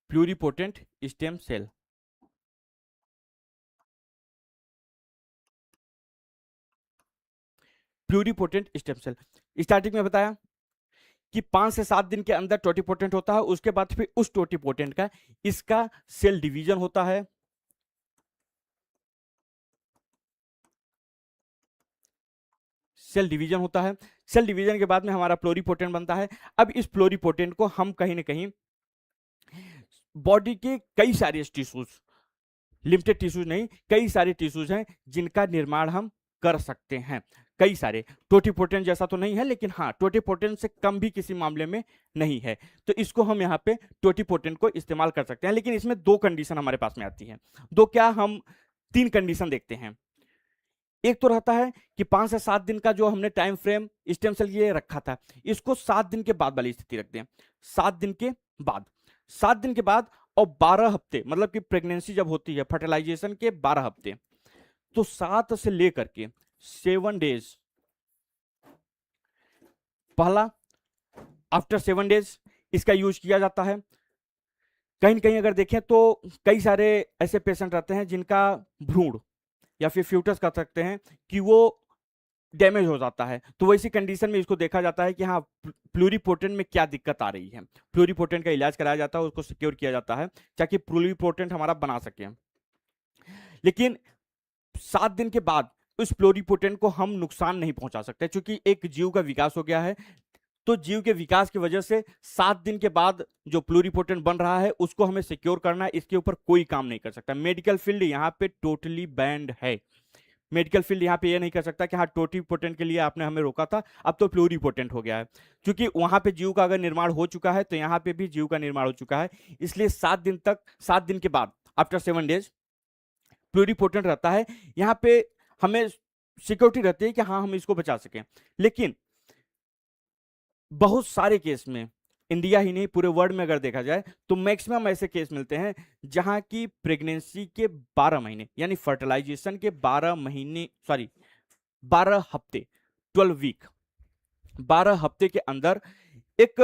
pluripotent stem cell. Pluripotent stem cell, starting में बताया कि 5 से 7 दिन के अंदर टोटिपोटेंट होता है, उसके बाद फिर उस टोटिपोटेंट का इसका सेल डिवीजन होता है। सेल डिवीजन होता है, सेल डिवीजन के बाद में हमारा प्लूरिपोटेंट बनता है। अब इस प्लूरिपोटेंट को हम कहीं ना कहीं बॉडी के कई सारे टिश्यूज, लिमिटेड टिश्यूज नहीं, कई सारे टिश्यूज हैं जिनका निर्माण हम कर सकते हैं। कई सारे, टोटिपोटेंट जैसा तो नहीं है, लेकिन हाँ, टोटिपोटेंट से कम भी किसी मामले में नहीं है, तो इसको हम यहाँ पे टोटिपोटेंट को इस्तेमाल कर सकते हैं। लेकिन इसमें दो कंडीशन हमारे पास में आती है। दो क्या, हम 3 कंडीशन देखते हैं। एक तो रहता है कि 5 से 7 दिन का जो हमने टाइम फ्रेम स्टेम सेल ये रखा था, इसको 7 दिन के बाद वाली स्थिति रखते हैं। 7 दिन के बाद, 7 दिन के बाद और 12 हफ्ते, मतलब कि प्रेगनेंसी जब होती है, फर्टिलाइजेशन के 12 हफ्ते, तो 7 से लेकर के 7 डेज, पहला आफ्टर 7 डेज इसका यूज किया जाता है। कहीं न कहीं अगर देखें तो कई सारे ऐसे पेशेंट रहते हैं जिनका भ्रूण या फिर फ्यूटस कर सकते हैं कि वो डैमेज हो जाता है, तो वैसी कंडीशन में इसको देखा जाता है कि हाँ, प्लूरिपोटेंट में क्या दिक्कत आ रही है। प्लूरिपोटेंट का इलाज कराया जाता है, उसको सिक्योर किया जाता है ताकि प्लूरिपोटेंट हमारा बना सके। लेकिन 7 दिन के बाद उस प्लूरिपोटेंट को हम नुकसान नहीं पहुंचा सकते, क्योंकि एक जीव का विकास हो गया है। तो जीव के विकास की वजह से 7 दिन के बाद जो प्लूरिपोटेंट बन रहा है, उसको हमें सिक्योर करना है, इसके ऊपर कोई काम नहीं कर सकता। मेडिकल फील्ड यहाँ पे टोटली बैंड है। मेडिकल फील्ड यहाँ पे ये नहीं कर सकता कि हाँ, टोटिपोटेंट के लिए आपने हमें रोका था, अब तो प्लूरिपोटेंट हो गया है, क्योंकि वहां पे जीव का अगर निर्माण हो चुका है, तो यहाँ पे भी जीव का निर्माण हो चुका है। इसलिए 7 दिन तक, 7 दिन के बाद आफ्टर 7 डेज प्लूरिपोटेंट रहता है। यहाँ पे हमें सिक्योरिटी रहती है कि हाँ, हम इसको बचा सकें। लेकिन बहुत सारे केस में, इंडिया ही नहीं पूरे वर्ल्ड में अगर देखा जाए, तो मैक्सिमम ऐसे केस मिलते हैं जहां की प्रेगनेंसी के 12 महीने, यानी फर्टिलाइजेशन के 12 महीने, सॉरी 12 हफ्ते, 12 वीक, 12 हफ्ते के अंदर एक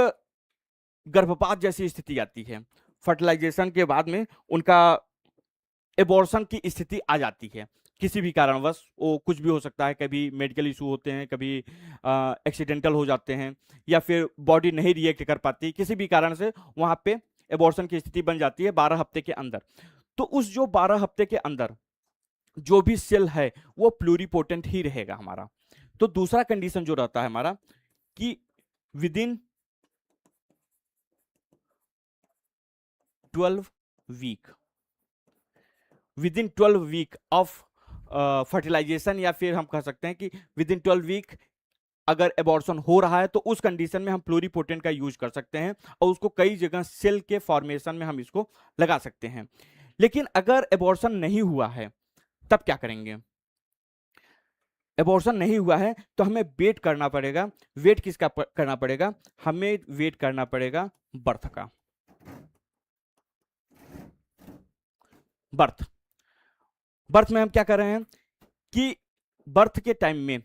गर्भपात जैसी स्थिति आती है। फर्टिलाइजेशन के बाद में उनका एबॉर्शन की स्थिति आ जाती है, किसी भी कारणवश, वो कुछ भी हो सकता है, कभी मेडिकल इशू होते हैं, कभी एक्सीडेंटल हो जाते हैं, या फिर बॉडी नहीं रिएक्ट कर पाती, किसी भी कारण से वहां पे एबॉर्शन की स्थिति बन जाती है 12 हफ्ते के अंदर। तो उस जो 12 हफ्ते के अंदर जो भी सेल है वो प्लूरिपोटेंट ही रहेगा हमारा। तो दूसरा कंडीशन जो रहता है हमारा कि within 12 week, within 12 week of fertilisation, या फिर हम कह सकते हैं कि विद इन 12 वीक अगर एबॉर्शन हो रहा है तो उस कंडीशन में हम प्लूरिपोटेंट का यूज कर सकते हैं और उसको कई जगह सेल के फॉर्मेशन में हम इसको लगा सकते हैं। लेकिन अगर एबॉर्शन नहीं हुआ है तब क्या करेंगे? एबॉर्शन नहीं हुआ है तो हमें वेट करना पड़ेगा। वेट किसका करना पड़ेगा? हमें वेट करना पड़ेगा बर्थ का। बर्थ, बर्थ में हम क्या कर रहे हैं कि बर्थ के टाइम में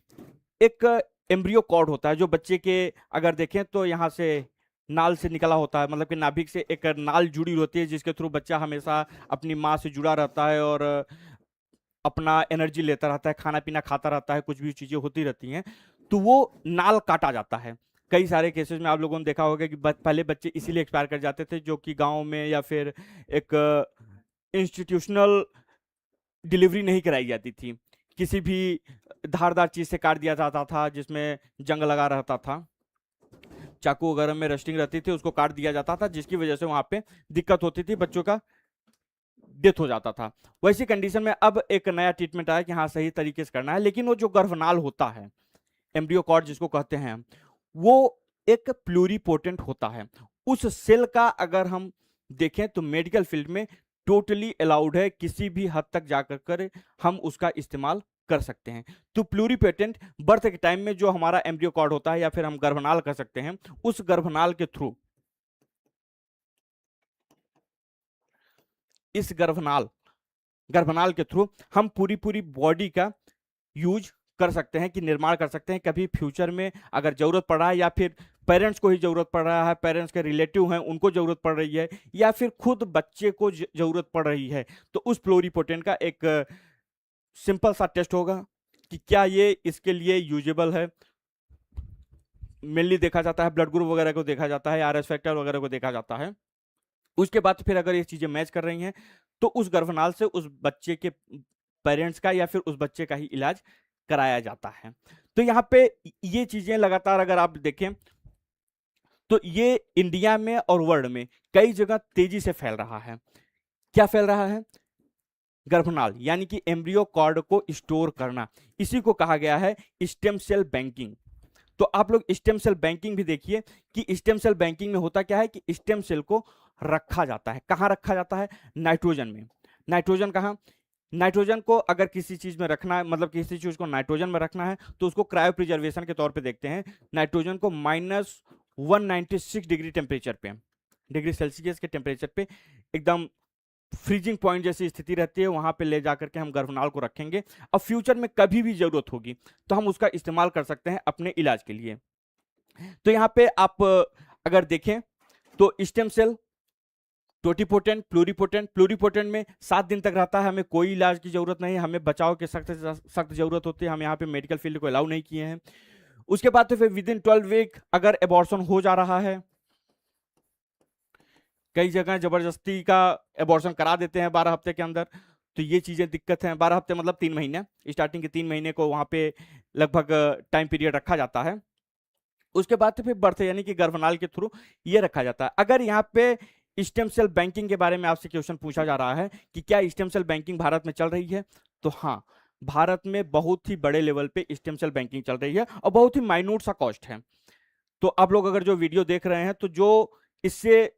एक एम्ब्रियो कॉर्ड होता है जो बच्चे के, अगर देखें तो यहां से नाल से निकला होता है, मतलब कि नाभिक से एक नाल जुड़ी होती है जिसके थ्रू बच्चा हमेशा अपनी माँ से जुड़ा रहता है और अपना एनर्जी लेता रहता है, खाना पीना खाता रहता है, कुछ भी चीजें होती रहती हैं। तो वो नाल काटा जाता है। कई सारे केसेस में आप लोगों ने देखा होगा कि पहले बच्चे इसीलिए एक्सपायर कर जाते थे, जो कि गांव में या फिर एक इंस्टीट्यूशनल डिलीवरी नहीं कराई जाती थी। किसी भी धारदार चीज से काट दिया जाता था जिसमें जंग लगा रहता था, चाकू वगैरह में रस्टिंग रहती थी, उसको काट दिया जाता था, जिसकी वजह से वहां पे दिक्कत होती थी, बच्चों का डेथ हो जाता था। वैसी कंडीशन में अब एक नया ट्रीटमेंट आया कि हाँ सही तरीके से करना है। लेकिन वो जो गर्भनाल होता है, एम्ब्रियो कॉर्ड जिसको कहते हैं, वो एक प्लूरिपोटेंट होता है। उस सेल का अगर हम देखें तो मेडिकल फील्ड में टोटली अलाउड है, किसी भी हद तक जाकर कर हम उसका इस्तेमाल कर सकते हैं। तो प्लूरिपोटेंट बर्थ के टाइम में जो हमारा एम्ब्रियो कॉर्ड होता है, या फिर हम गर्भनाल कर सकते हैं, उस गर्भनाल के थ्रू, इस गर्भनाल गर्भनाल के थ्रू हम पूरी पूरी बॉडी का यूज कर सकते हैं, कि निर्माण कर सकते हैं। कभी फ्यूचर में अगर जरूरत पड़ रहा है, या फिर पेरेंट्स को ही जरूरत पड़ रहा है, पेरेंट्स के रिलेटिव हैं उनको जरूरत पड़ रही है, या फिर खुद बच्चे को जरूरत पड़ रही है, तो उस प्लूरिपोटेंट का एक सिंपल सा टेस्ट होगा कि क्या ये इसके लिए यूजेबल है। मेनली देखा जाता है ब्लड ग्रुप वगैरह को देखा जाता है, आरएस फैक्टर वगैरह को देखा जाता है। उसके बाद फिर अगर ये चीजें मैच कर रही हैं तो उस गर्भनाल से उस बच्चे के पेरेंट्स का या फिर उस बच्चे का ही इलाज कराया जाता है। तो यहाँ पे ये चीजें लगातार अगर आप देखें तो ये इंडिया में और वर्ल्ड में कई जगह तेजी से फैल रहा है। क्या फैल रहा है? गर्भनाल, यानी कि एम्ब्रियो कॉर्ड को स्टोर करना, इसी को कहा गया है स्टेम सेल बैंकिंग। तो आप लोग स्टेम सेल बैंकिंग भी देखिए कि स्टेम सेल बैंकिंग में होता क्या है कि स्टेम सेल को रखा जाता है। कहां रखा जाता है? नाइट्रोजन में। नाइट्रोजन कहां? नाइट्रोजन को अगर किसी चीज में रखना है, मतलब किसी चीज को नाइट्रोजन में रखना है, तो उसको क्रायो प्रिजर्वेशन के तौर पे देखते हैं। नाइट्रोजन को -196 डिग्री टेम्परेचर पे, डिग्री सेल्सियस के टेम्परेचर पे, एकदम फ्रीजिंग पॉइंट जैसी स्थिति रहती है, वहां पे ले जाकर के हम गर्भनाल को रखेंगे। अब फ्यूचर में कभी भी जरूरत होगी तो हम उसका इस्तेमाल कर सकते हैं अपने इलाज के लिए। तो यहाँ पे आप अगर देखें तो stem cell, totipotent, pluripotent. Pluripotent में 7 दिन तक रहता है, हमें कोई इलाज की जरूरत नहीं, हमें बचाव की सख्त सख्त जरूरत होती है, हम यहाँ पे मेडिकल फील्ड को अलाउ नहीं किए हैं। उसके बाद तो फिर विद इन 12 वीक अगर एबॉर्शन हो जा रहा है, कई जगह जबरदस्ती का एबॉर्शन करा देते हैं 12 हफ्ते के अंदर, तो ये चीजें दिक्कत है। 12 हफ्ते मतलब 3 महीने, स्टार्टिंग के 3 महीने को वहां पे लगभग टाइम पीरियड रखा जाता है। उसके बाद तो फिर बर्थ यानी कि गर्भनाल के थ्रू ये रखा जाता है। अगर यहाँ पे स्टेम सेल बैंकिंग के बारे में आपसे क्वेश्चन पूछा जा रहा है कि क्या स्टेम सेल बैंकिंग भारत में चल रही है, तो हाँ, भारत में बहुत ही बड़े लेवल पे स्टेम सेल बैंकिंग चल रही है और बहुत ही माइन्यूट सा कॉस्ट है। तो आप लोग अगर जो वीडियो देख रहे हैं, तो जो इससे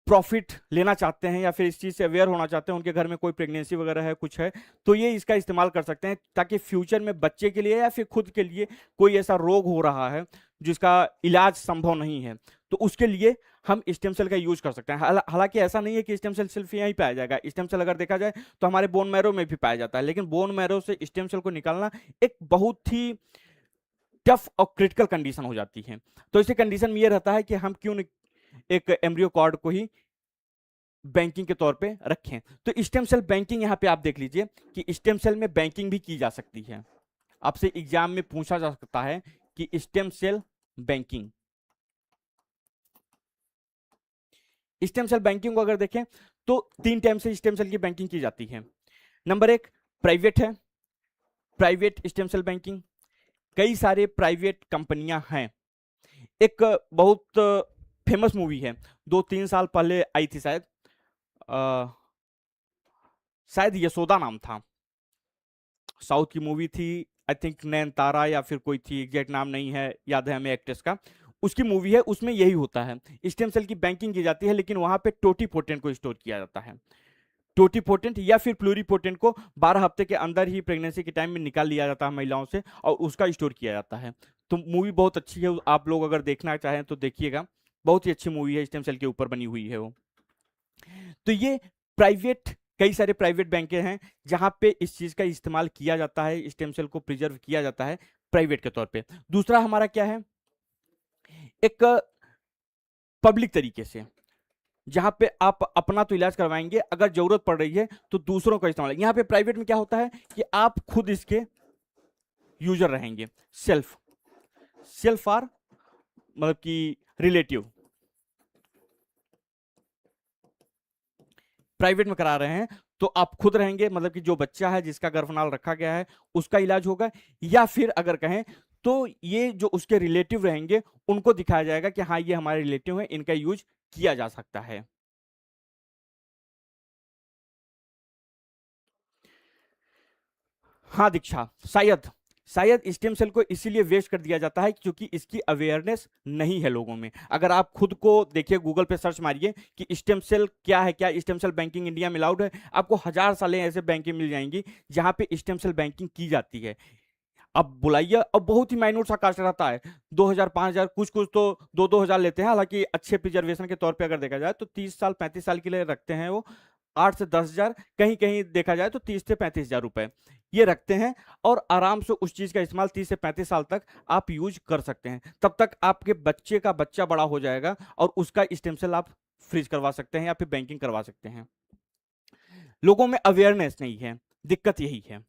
प्रॉफिट लेना चाहते हैं या फिर इस चीज से अवेयर होना चाहते हैं, उनके घर में कोई प्रेगनेंसी वगैरह है, कुछ है, तो ये इसका इस्तेमाल कर सकते हैं, ताकि फ्यूचर में बच्चे के लिए या फिर खुद के लिए कोई ऐसा रोग हो रहा है जिसका इलाज संभव नहीं है, तो उसके लिए हम स्टेम सेल का यूज कर सकते हैं। हालांकि ऐसा नहीं है कि स्टेम सेल सिर्फ यहीं पाया जाएगा। स्टेम सेल अगर देखा जाए तो हमारे बोन मैरो में भी पाया जाता है, लेकिन बोन मैरो से स्टेम सेल को निकालना एक बहुत ही टफ और क्रिटिकल कंडीशन हो जाती है। तो इसी कंडीशन में ये रहता है कि हम क्यों एक एम्ब्रियो कॉर्ड को ही बैंकिंग के तौर पे रखें। तो स्टेम सेल बैंकिंग यहां पे आप देख लीजिए कि स्टेम सेल में बैंकिंग भी की जा सकती है। आपसे एग्जाम में पूछा जा सकता है कि stem cell banking, stem cell banking को अगर देखें तो 3 टाइम से स्टेम सेल की बैंकिंग की जाती है। नंबर एक प्राइवेट है, प्राइवेट स्टेम सेल बैंकिंग। कई सारे प्राइवेट कंपनियां हैं। एक बहुत फेमस मूवी है, 2-3 साल पहले आई थी शायद, अ, शायद यशोदा नाम था, साउथ की मूवी थी। आई थिंक नयनतारा या फिर कोई थी, एग्जैक्ट नाम नहीं है याद है हमें एक्ट्रेस का। उसकी मूवी है, उसमें यही होता है, स्टेम सेल की बैंकिंग की जाती है, लेकिन वहां पे टोटीपोटेंट को स्टोर किया जाता है। टोटीपोटेंट या फिर प्लूरीपोटेंट को 12 हफ्ते के अंदर ही प्रेगनेंसी के टाइम में निकाल लिया जाता है महिलाओं से, और उसका स्टोर किया जाता है। तो मूवी बहुत अच्छी है, आप लोग अगर देखना चाहें तो देखिएगा, बहुत ही अच्छी मूवी है, स्टेम सेल के ऊपर बनी हुई है वो। तो ये प्राइवेट, कई सारे प्राइवेट बैंकें हैं जहां पे इस चीज का इस्तेमाल किया जाता है, स्टेम सेल को प्रिजर्व किया जाता है प्राइवेट के तौर पे। दूसरा हमारा क्या है, एक पब्लिक तरीके से, जहां पे आप अपना तो इलाज करवाएंगे, अगर जरूरत पड़ रही है तो दूसरों का इस्तेमाल। यहां पे प्राइवेट में क्या होता है कि आप खुद इसके यूजर रहेंगे, सेल्फ, सेल्फ आर मतलब कि रिलेटिव। प्राइवेट में करा रहे हैं तो आप खुद रहेंगे, मतलब कि जो बच्चा है जिसका गर्भनाल रखा गया है उसका इलाज होगा, या फिर अगर कहें तो ये जो उसके रिलेटिव रहेंगे उनको दिखाया जाएगा कि हाँ ये हमारे रिलेटिव है, इनका यूज किया जा सकता है। हाँ दीक्षा, शायद शायद स्टेम सेल को इसीलिए वेस्ट कर दिया जाता है क्योंकि इसकी अवेयरनेस नहीं है लोगों में। अगर आप खुद को देखिए, गूगल पे सर्च मारिए कि स्टेम सेल क्या है, क्या स्टेम सेल बैंकिंग इंडिया में अलाउड है, आपको हजार सालें ऐसे बैंकें मिल जाएंगी जहां पे स्टेम सेल बैंकिंग की जाती है। अब बुलाइए, अब बहुत ही माइन्यूट सा कास्ट रहता है, 2000 5000, कुछ कुछ तो 2-2 हजार लेते हैं। हालांकि अच्छे प्रिजर्वेशन के तौर पे अगर देखा जाए तो 30 साल 35 साल के लिए रखते हैं वो, 8 से 10 हजार, कहीं कहीं देखा जाए तो 30 से 35 हजार रुपए ये रखते हैं, और आराम से उस चीज का इस्तेमाल 30 से 35 साल तक आप यूज कर सकते हैं। तब तक आपके बच्चे का बच्चा बड़ा हो जाएगा और उसका स्टेम सेल आप फ्रीज करवा सकते हैं या फिर बैंकिंग करवा सकते हैं। लोगों में अवेयरनेस नहीं है, दिक्कत यही है।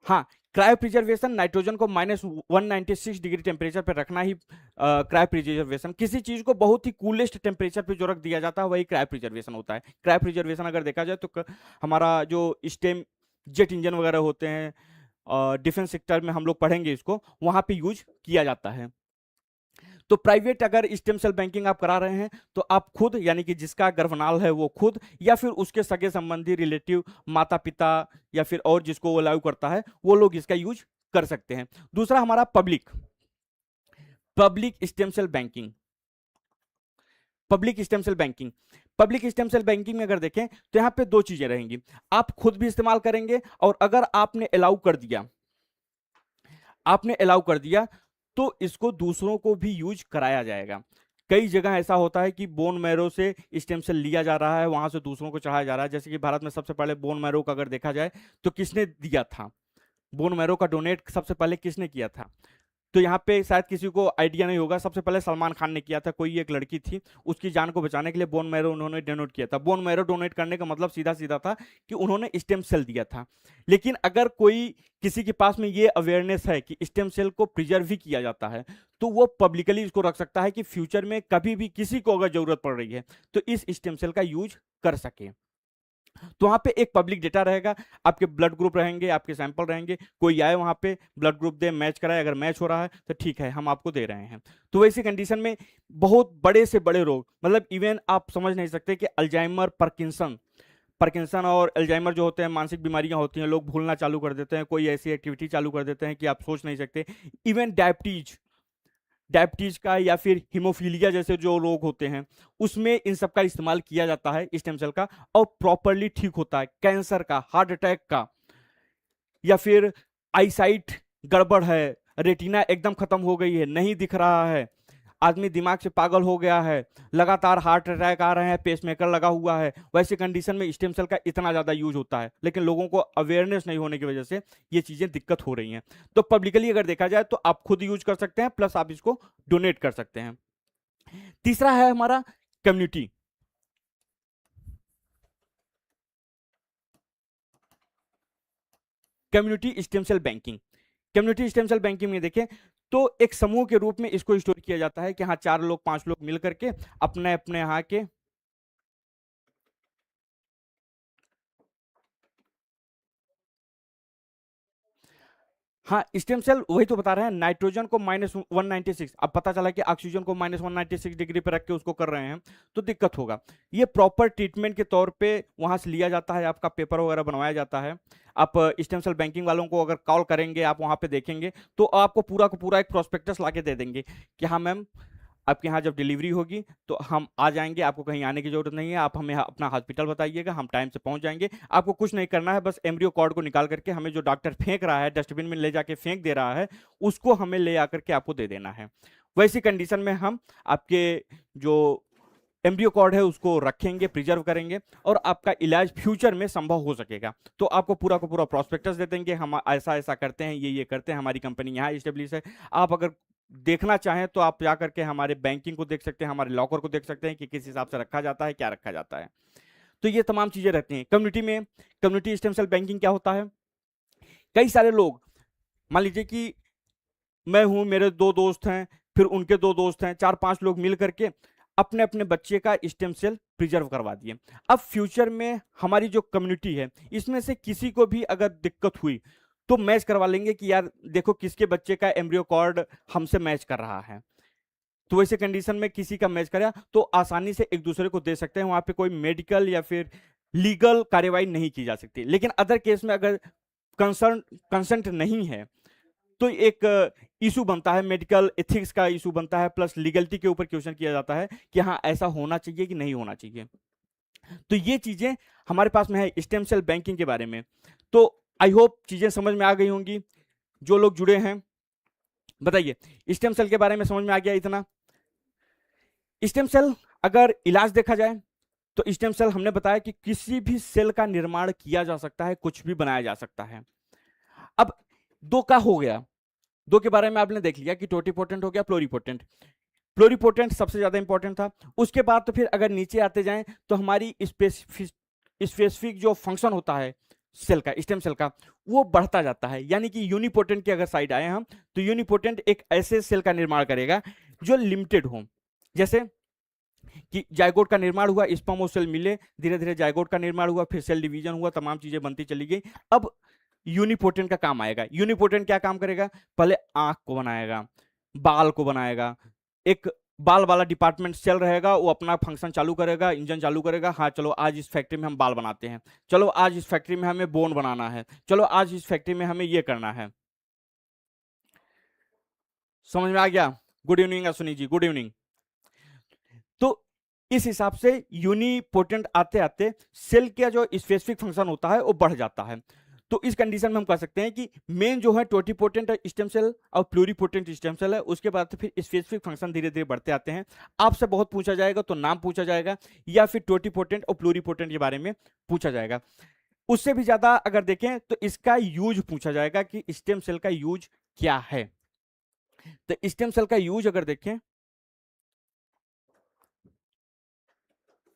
हाँ, क्रायो प्रिजर्वेशन, नाइट्रोजन को -196 डिग्री टेम्परेचर पर रखना ही क्रायो प्रिजर्वेशन। किसी चीज को बहुत ही कूलेस्ट टेम्परेचर पे जो रख दिया जाता है वही क्रायो प्रिजर्वेशन होता है। क्रायो प्रिजर्वेशन अगर देखा जाए तो हमारा जो स्टेम जेट इंजन वगैरह होते हैं, डिफेंस सेक्टर में हम लोग पढ़ेंगे इसको, वहां पे यूज किया जाता है। तो प्राइवेट अगर स्टेम सेल बैंकिंग आप करा रहे हैं तो आप खुद, यानी कि जिसका गर्भनाल है वो खुद, या फिर उसके सगे संबंधी रिलेटिव, माता पिता, या फिर और जिसको वो अलाउ करता है वो लोग इसका यूज कर सकते हैं। दूसरा हमारा public, public stem cell banking. Public stem cell banking, public stem cell banking में अगर देखें तो यहां पे दो चीजें रहेंगी, आप खुद भी इस्तेमाल करेंगे, और अगर आपने अलाउ कर दिया, आपने अलाउ कर दिया तो इसको दूसरों को भी यूज कराया जाएगा। कई जगह ऐसा होता है कि बोन मैरो से स्टेम सेल लिया जा रहा है, वहां से दूसरों को चढ़ाया जा रहा है। जैसे कि भारत में सबसे पहले बोन मैरो का अगर देखा जाए तो किसने दिया था, बोन मैरो का डोनेट सबसे पहले किसने किया था? तो यहाँ पे शायद किसी को आइडिया नहीं होगा, सबसे पहले सलमान खान ने किया था। कोई एक लड़की थी, उसकी जान को बचाने के लिए बोन मैरो उन्होंने डोनेट किया था। बोन मैरो डोनेट करने का मतलब सीधा सीधा था कि उन्होंने स्टेम सेल दिया था। लेकिन अगर कोई, किसी के पास में ये अवेयरनेस है कि स्टेम सेल को प्रिजर्व भी किया जाता है, तो वो पब्लिकली इसको रख सकता है कि फ्यूचर में कभी भी किसी को अगर जरूरत पड़ रही है तो इस स्टेम सेल का यूज कर सके। तो वहां पे एक पब्लिक डेटा रहेगा, आपके ब्लड ग्रुप रहेंगे, आपके सैंपल रहेंगे, कोई आए वहां पे ब्लड ग्रुप दे, मैच कराए, अगर मैच हो रहा है तो ठीक है हम आपको दे रहे हैं। तो वैसी कंडीशन में बहुत बड़े से बड़े रोग, मतलब इवन आप समझ नहीं सकते कि अल्जाइमर, पार्किंसन, पार्किंसन और अल्जाइमर जो होते हैं मानसिक बीमारियां होती हैं, लोग भूलना चालू कर देते हैं, कोई ऐसी एक्टिविटी चालू कर देते हैं कि आप सोच नहीं सकते। इवन डायबिटीज, डायबिटीज का या फिर हीमोफीलिया जैसे जो रोग होते हैं उसमें इन सब का इस्तेमाल किया जाता है स्टेम सेल का, और प्रॉपरली ठीक होता है। कैंसर का, हार्ट अटैक का, या फिर आईसाइट गड़बड़ है, रेटिना एकदम खत्म हो गई है, नहीं दिख रहा है, आदमी दिमाग से पागल हो गया है, लगातार हार्ट अटैक आ रहे हैं, पेसमेकर लगा हुआ है, वैसे कंडीशन में स्टेम सेल का इतना ज्यादा यूज होता है। लेकिन लोगों को अवेयरनेस नहीं होने की वजह से ये चीजें दिक्कत हो रही हैं। तो पब्लिकली अगर देखा जाए तो आप खुद यूज कर सकते हैं, प्लस आप इसको डोनेट कर सकते हैं। तीसरा है हमारा community, community stem cell banking. Community stem cell banking में देखें तो एक समूह के रूप में इसको स्टोर किया जाता है कि हाँ 4 लोग 5 लोग मिल करके अपने अपने यहाँ के हाँ स्टेम सेल वही तो बता रहे हैं, नाइट्रोजन को -196, अब पता चला कि ऑक्सीजन को -196 डिग्री पे रख के उसको कर रहे हैं तो दिक्कत होगा। ये प्रॉपर ट्रीटमेंट के तौर पे वहां से लिया जाता है, आपका पेपर वगैरह बनवाया जाता है। आप स्टेम सेल बैंकिंग वालों को अगर कॉल करेंगे, आप वहां पे देखेंगे तो आपको पूरा का पूरा एक प्रोस्पेक्टस ला के दे देंगे कि हाँ मैम आपके यहाँ जब डिलीवरी होगी तो हम आ जाएंगे, आपको कहीं आने की जरूरत नहीं है, आप हमें अपना हॉस्पिटल बताइएगा, हम टाइम से पहुंच जाएंगे। आपको कुछ नहीं करना है, बस एम्ब्रियो कॉर्ड को निकाल करके हमें जो डॉक्टर फेंक रहा है, डस्टबिन में ले जाके फेंक दे रहा है, उसको हमें ले आकर के आपको दे देना है। वैसी कंडीशन में हम आपके जो एम्ब्रियो कॉर्ड है उसको रखेंगे, प्रिजर्व करेंगे और आपका इलाज फ्यूचर में संभव हो सकेगा। तो आपको पूरा का पूरा प्रोस्पेक्टस दे देंगे, हम ऐसा ऐसा करते हैं, ये करते हैं, हमारी कंपनी यहाँ इस्टेब्लिश है। आप अगर देखना चाहें तो आप जा करके हमारे बैंकिंग को देख सकते हैं, हमारे लॉकर को देख सकते हैं कि किस हिसाब से रखा जाता है, क्या रखा जाता है। तो ये तमाम चीजें रहती हैं। कम्युनिटी में कम्युनिटी स्टेम सेल बैंकिंग क्या होता है, कई सारे लोग, मान लीजिए कि मैं हूं, मेरे 2 दोस्त हैं, फिर उनके 2 दोस्त हैं, 4-5 लोग मिल करके अपने अपने बच्चे का स्टेम सेल प्रिजर्व करवा दिए। अब फ्यूचर में हमारी जो कम्युनिटी है इसमें से किसी को भी अगर दिक्कत हुई तो मैच करवा लेंगे कि यार देखो किसके बच्चे का एम्ब्रियो कॉर्ड हमसे मैच कर रहा है। तो वैसे कंडीशन में किसी का मैच करा तो आसानी से एक दूसरे को दे सकते हैं, वहां पे कोई मेडिकल या फिर लीगल कार्यवाही नहीं की जा सकती। लेकिन अदर केस में अगर कंसर्न नहीं है तो एक इशू बनता है, मेडिकल एथिक्स का इशू बनता है, प्लस लीगलिटी के ऊपर क्वेश्चन किया जाता है कि हाँ ऐसा होना चाहिए कि नहीं होना चाहिए। तो ये चीजें हमारे पास में है स्टेम सेल बैंकिंग के बारे में। तो आई होप चीजें समझ में आ गई होंगी। जो लोग जुड़े हैं बताइए, स्टेम सेल के बारे में समझ में आ गया इतना? स्टेम सेल अगर इलाज देखा जाए तो स्टेम सेल हमने बताया कि किसी भी सेल का निर्माण किया जा सकता है, कुछ भी बनाया जा सकता है। अब दो का हो गया, दो के बारे में आपने देख लिया कि टोटिपोटेंट हो गया, प्लोरीपोटेंट। प्लोरीपोटेंट सबसे ज्यादा इंपॉर्टेंट था। उसके बाद तो फिर अगर नीचे आते जाएं तो हमारी स्पेसिफिक जो फंक्शन होता है सेल का, स्टेम सेल का, वो बढ़ता जाता है। यानी कि यूनिपोटेंट की अगर साइड आए हम तो यूनिपोटेंट एक ऐसे सेल का निर्माण करेगा जो लिमिटेड हो। जैसे कि जायगोट का निर्माण हुआ, स्पर्म और सेल मिले, धीरे धीरे जायगोट का निर्माण हुआ, फिर सेल डिवीजन हुआ, तमाम चीजें बनती चली गई। अब यूनिपोटेंट का काम आएगा। यूनिपोटेंट क्या काम करेगा, पहले आंख को बनाएगा, बाल को बनाएगा, एक बाल वाला डिपार्टमेंट सेल रहेगा, वो अपना फंक्शन चालू करेगा, इंजन चालू करेगा। हाँ चलो आज इस फैक्ट्री में हम बाल बनाते हैं, चलो आज इस फैक्ट्री में हमें बोन बनाना है, चलो आज इस फैक्ट्री में हमें ये करना है। समझ में आ गया? Good evening Ashwini ji, good evening. तो इस हिसाब से यूनिपोटेंट आते आते सेल का जो स्पेसिफिक फंक्शन होता है वो बढ़ जाता है। तो इस कंडीशन में हम कह सकते हैं कि मेन जो है टोटिपोटेंट स्टेम सेल और प्लूरिपोटेंट स्टेम सेल है, उसके बाद तो फिर स्पेसिफिक फंक्शन धीरे धीरे बढ़ते आते हैं। आपसे बहुत पूछा जाएगा तो नाम पूछा जाएगा या फिर टोटिपोटेंट और प्लूरिपोटेंट के बारे में पूछा जाएगा। उससे भी ज्यादा अगर देखें तो इसका यूज पूछा जाएगा कि स्टेम सेल का यूज क्या है। तो स्टेम सेल का यूज अगर देखें,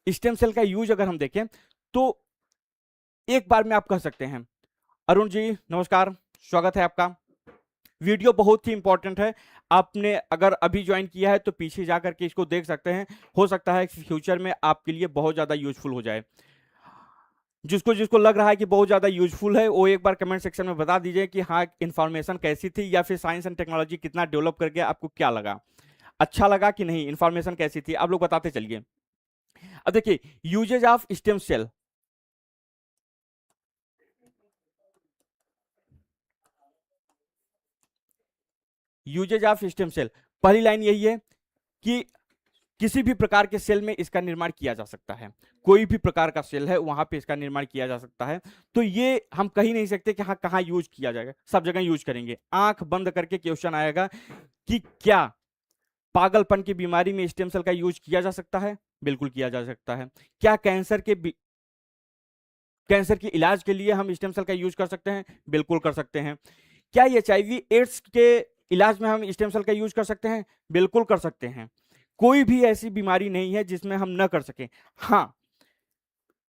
स्टेम सेल का यूज अगर हम देखें तो एक बार में आप कह सकते हैं, अरुण जी नमस्कार, स्वागत है आपका। वीडियो बहुत ही इंपॉर्टेंट है, आपने अगर अभी ज्वाइन किया है तो पीछे जाकर के इसको देख सकते हैं, हो सकता है फ्यूचर में आपके लिए बहुत ज्यादा यूजफुल हो जाए। जिसको जिसको लग रहा है कि बहुत ज्यादा यूजफुल है वो एक बार कमेंट सेक्शन में बता दीजिए कि हाँ इन्फॉर्मेशन कैसी थी, या फिर साइंस एंड टेक्नोलॉजी कितना डेवलप करके आपको क्या लगा, अच्छा लगा कि नहीं, इन्फॉर्मेशन कैसी थी, आप लोग बताते चलिए। अब देखिए usages of stem cell, usages of stem cell, पहली लाइन यही है कि किसी भी प्रकार के सेल में इसका निर्माण किया जा सकता है, कोई भी प्रकार का सेल है वहां पे इसका निर्माण किया जा सकता है। तो ये हम कह ही नहीं सकते कि हाँ कहाँ यूज किया जाएगा, सब जगह यूज करेंगे। आंख बंद करके क्वेश्चन आएगा कि क्या पागलपन की बीमारी में स्टेम सेल का यूज किया जा सकता है, बिल्कुल किया जा सकता है। क्या कैंसर के इलाज के लिए हम स्टेम सेल का यूज कर सकते हैं, बिल्कुल कर सकते हैं। क्या एचआईवी एड्स के इलाज में हम स्टेम सेल का यूज कर सकते हैं, बिल्कुल कर सकते हैं। कोई भी ऐसी बीमारी नहीं है जिसमें हम न कर सकें। हाँ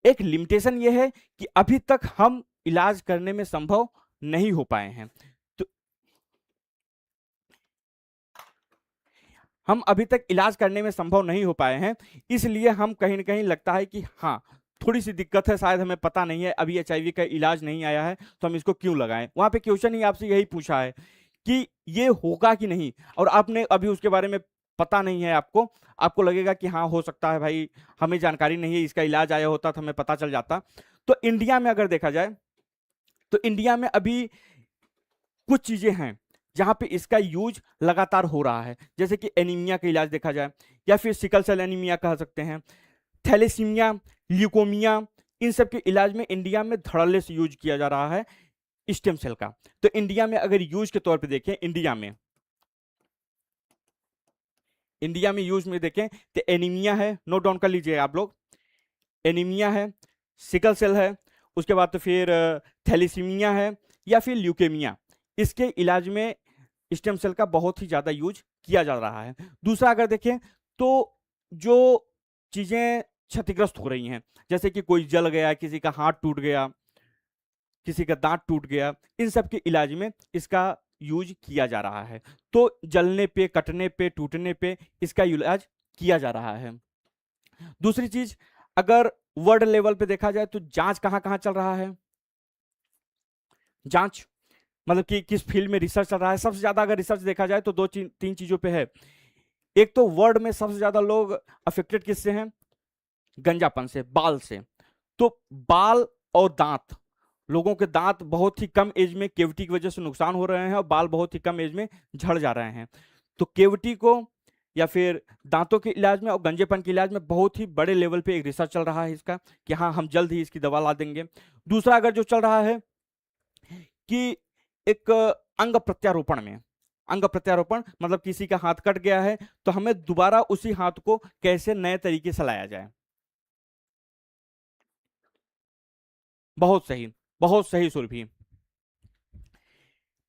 एक लिमिटेशन यह है कि अभी तक हम इलाज करने में संभव नहीं हो पाए हैं। तो हम अभी तक इलाज करने में संभव नहीं हो पाए हैं, इसलिए हम कहीं ना कहीं लगता है कि हाँ थोड़ी सी दिक्कत है, शायद हमें पता नहीं है, अभी एचआईवी का इलाज नहीं आया है तो हम इसको क्यों लगाएं। वहां पे क्वेश्चन ही आपसे यही पूछा है कि ये होगा कि नहीं, और आपने अभी उसके बारे में पता नहीं है आपको, आपको लगेगा कि हाँ हो सकता है भाई, हमें जानकारी नहीं है, इसका इलाज आया होता तो हमें पता चल जाता। तो इंडिया में अगर देखा जाए तो इंडिया में अभी कुछ चीजें हैं जहां पे इसका यूज लगातार हो रहा है, जैसे कि एनीमिया का इलाज देखा जाए, या फिर सिकल सेल एनीमिया कह सकते हैं, थैलेसीमिया, ल्यूकोमिया, इन सब के इलाज में इंडिया में धड़ल्ले से यूज किया जा रहा है स्टेम सेल का। तो इंडिया में अगर यूज के तौर पे देखें, इंडिया में यूज में देखें तो एनीमिया है, नोट डाउन कर लीजिए आप लोग, एनीमिया है, सिकल सेल है, उसके बाद तो फिर थैलेसीमिया है, या फिर ल्यूकेमिया, इसके इलाज में स्टेम सेल का बहुत ही ज्यादा यूज किया जा रहा है। दूसरा अगर देखें तो जो चीजें क्षतिग्रस्त हो रही हैं, जैसे कि कोई जल गया, किसी का हाथ टूट गया, किसी का दांत टूट गया, इन सब के इलाज में इसका यूज किया जा रहा है। तो जलने पे, कटने पे, टूटने पे इसका इलाज किया जा रहा है। दूसरी चीज, अगर वर्ल्ड लेवल पे देखा जाए तो जांच कहां कहां चल रहा है, जांच मतलब कि किस फील्ड में रिसर्च चल रहा है, सबसे ज्यादा अगर रिसर्च देखा जाए तो दो तीन चीजों पे है। एक तो वर्ल्ड में सबसे ज्यादा लोग अफेक्टेड किससे हैं, गंजापन से, बाल से। तो बाल और दांत, लोगों के दांत बहुत ही कम एज में केविटी की वजह से नुकसान हो रहे हैं, और बाल बहुत ही कम एज में झड़ जा रहे हैं। तो केविटी को या फिर दांतों के इलाज में और गंजेपन के इलाज में बहुत ही बड़े लेवल पे एक रिसर्च चल रहा है इसका, कि हाँ हम जल्द ही इसकी दवा ला देंगे। दूसरा अगर जो चल रहा है कि एक अंग प्रत्यारोपण में, अंग प्रत्यारोपण मतलब किसी का हाथ कट गया है तो हमें दोबारा उसी हाथ को कैसे नए तरीके से लाया जाए। बहुत सही, बहुत सही सुरभि।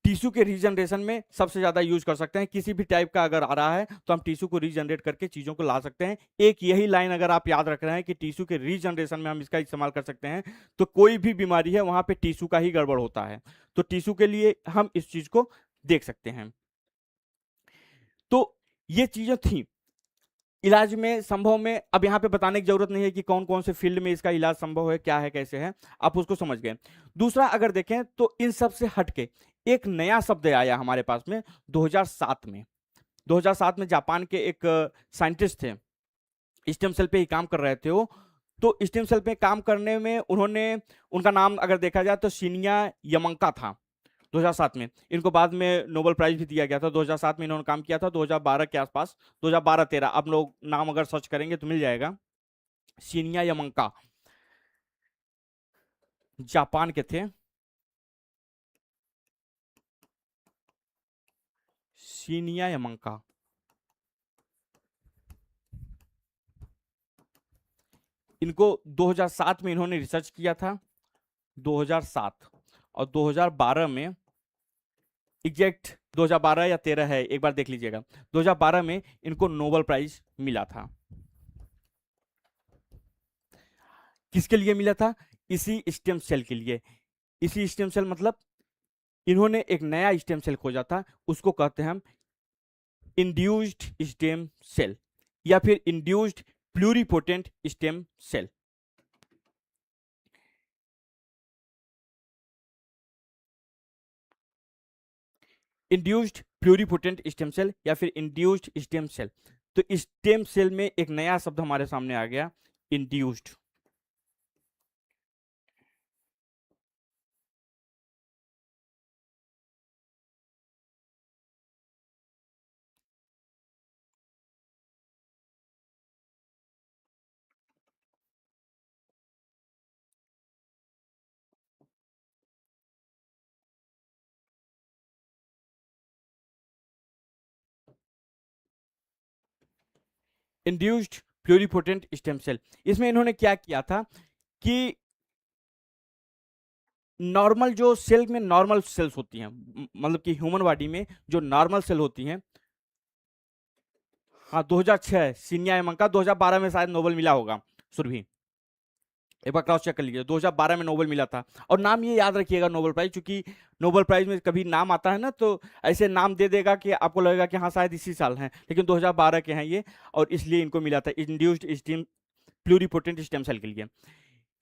टिश्यू के रीजनरेशन में सबसे ज्यादा यूज कर सकते हैं, किसी भी टाइप का अगर आ रहा है तो हम टिश्यू को रीजनरेट करके चीजों को ला सकते हैं। एक यही लाइन अगर आप याद रख रहे हैं कि टिश्यू के रीजनरेशन में हम इसका इस्तेमाल कर सकते हैं, तो कोई भी बीमारी है वहां पे टिश्यू का ही गड़बड़ होता है, तो टिश्यू के लिए हम इस चीज को देख सकते हैं। तो ये चीजें थी इलाज में संभव में। अब यहाँ पे बताने की जरूरत नहीं है कि कौन कौन से फील्ड में इसका इलाज संभव है, क्या है, कैसे है, आप उसको समझ गए। दूसरा अगर देखें तो इन सब से हटके एक नया शब्द आया हमारे पास में 2007 में। 2007 में जापान के एक साइंटिस्ट थे, स्टेम सेल पे ही काम कर रहे थे वो। तो स्टेम सेल पे काम करने में उन्होंने, उनका नाम अगर देखा जाए तो शिन्या यमंका था 2007 में। इनको बाद में नोबेल प्राइज भी दिया गया था। 2007 में इन्होंने काम किया था, 2012 के आसपास, 2012-13 आप लोग नाम अगर सर्च करेंगे तो मिल जाएगा। शिन्या यमंका जापान के थे, शिन्या यमंका। इनको 2007 में इन्होंने रिसर्च किया था, 2007, और 2012 में, एग्जैक्ट 2012 या 13 है, एक बार देख लीजिएगा, 2012 में इनको नोबेल प्राइज मिला था। किसके लिए मिला था, इसी स्टेम सेल के लिए। इसी स्टेम सेल मतलब इन्होंने एक नया स्टेम सेल खोजा था, उसको कहते हैं हम इंड्यूस्ड स्टेम सेल या फिर induced pluripotent stem cell. Induced pluripotent stem cell या फिर इंड्यूस्ड स्टेम सेल। तो स्टेम सेल में एक नया शब्द हमारे सामने आ गया, induced. Induced pluripotent stem cell, इसमें इन्होंने क्या किया था कि नॉर्मल जो सेल में नॉर्मल सेल्स होती हैं, मतलब कि ह्यूमन बॉडी में जो नॉर्मल सेल होती हैं, हाँ 2006 सीनिया एमंग का, 2012 में शायद नोबेल मिला होगा सुरभि। एक बार क्रॉस चेक कर लीजिए, 2012 में नोबेल मिला था। और नाम ये याद रखिएगा नोबेल प्राइज, क्योंकि नोबेल प्राइज में कभी नाम आता है ना तो ऐसे नाम दे देगा कि आपको लगेगा कि हाँ शायद इसी साल हैं, लेकिन 2012 के हैं ये, और इसलिए इनको मिला था induced steam pluripotent stem cell के लिए।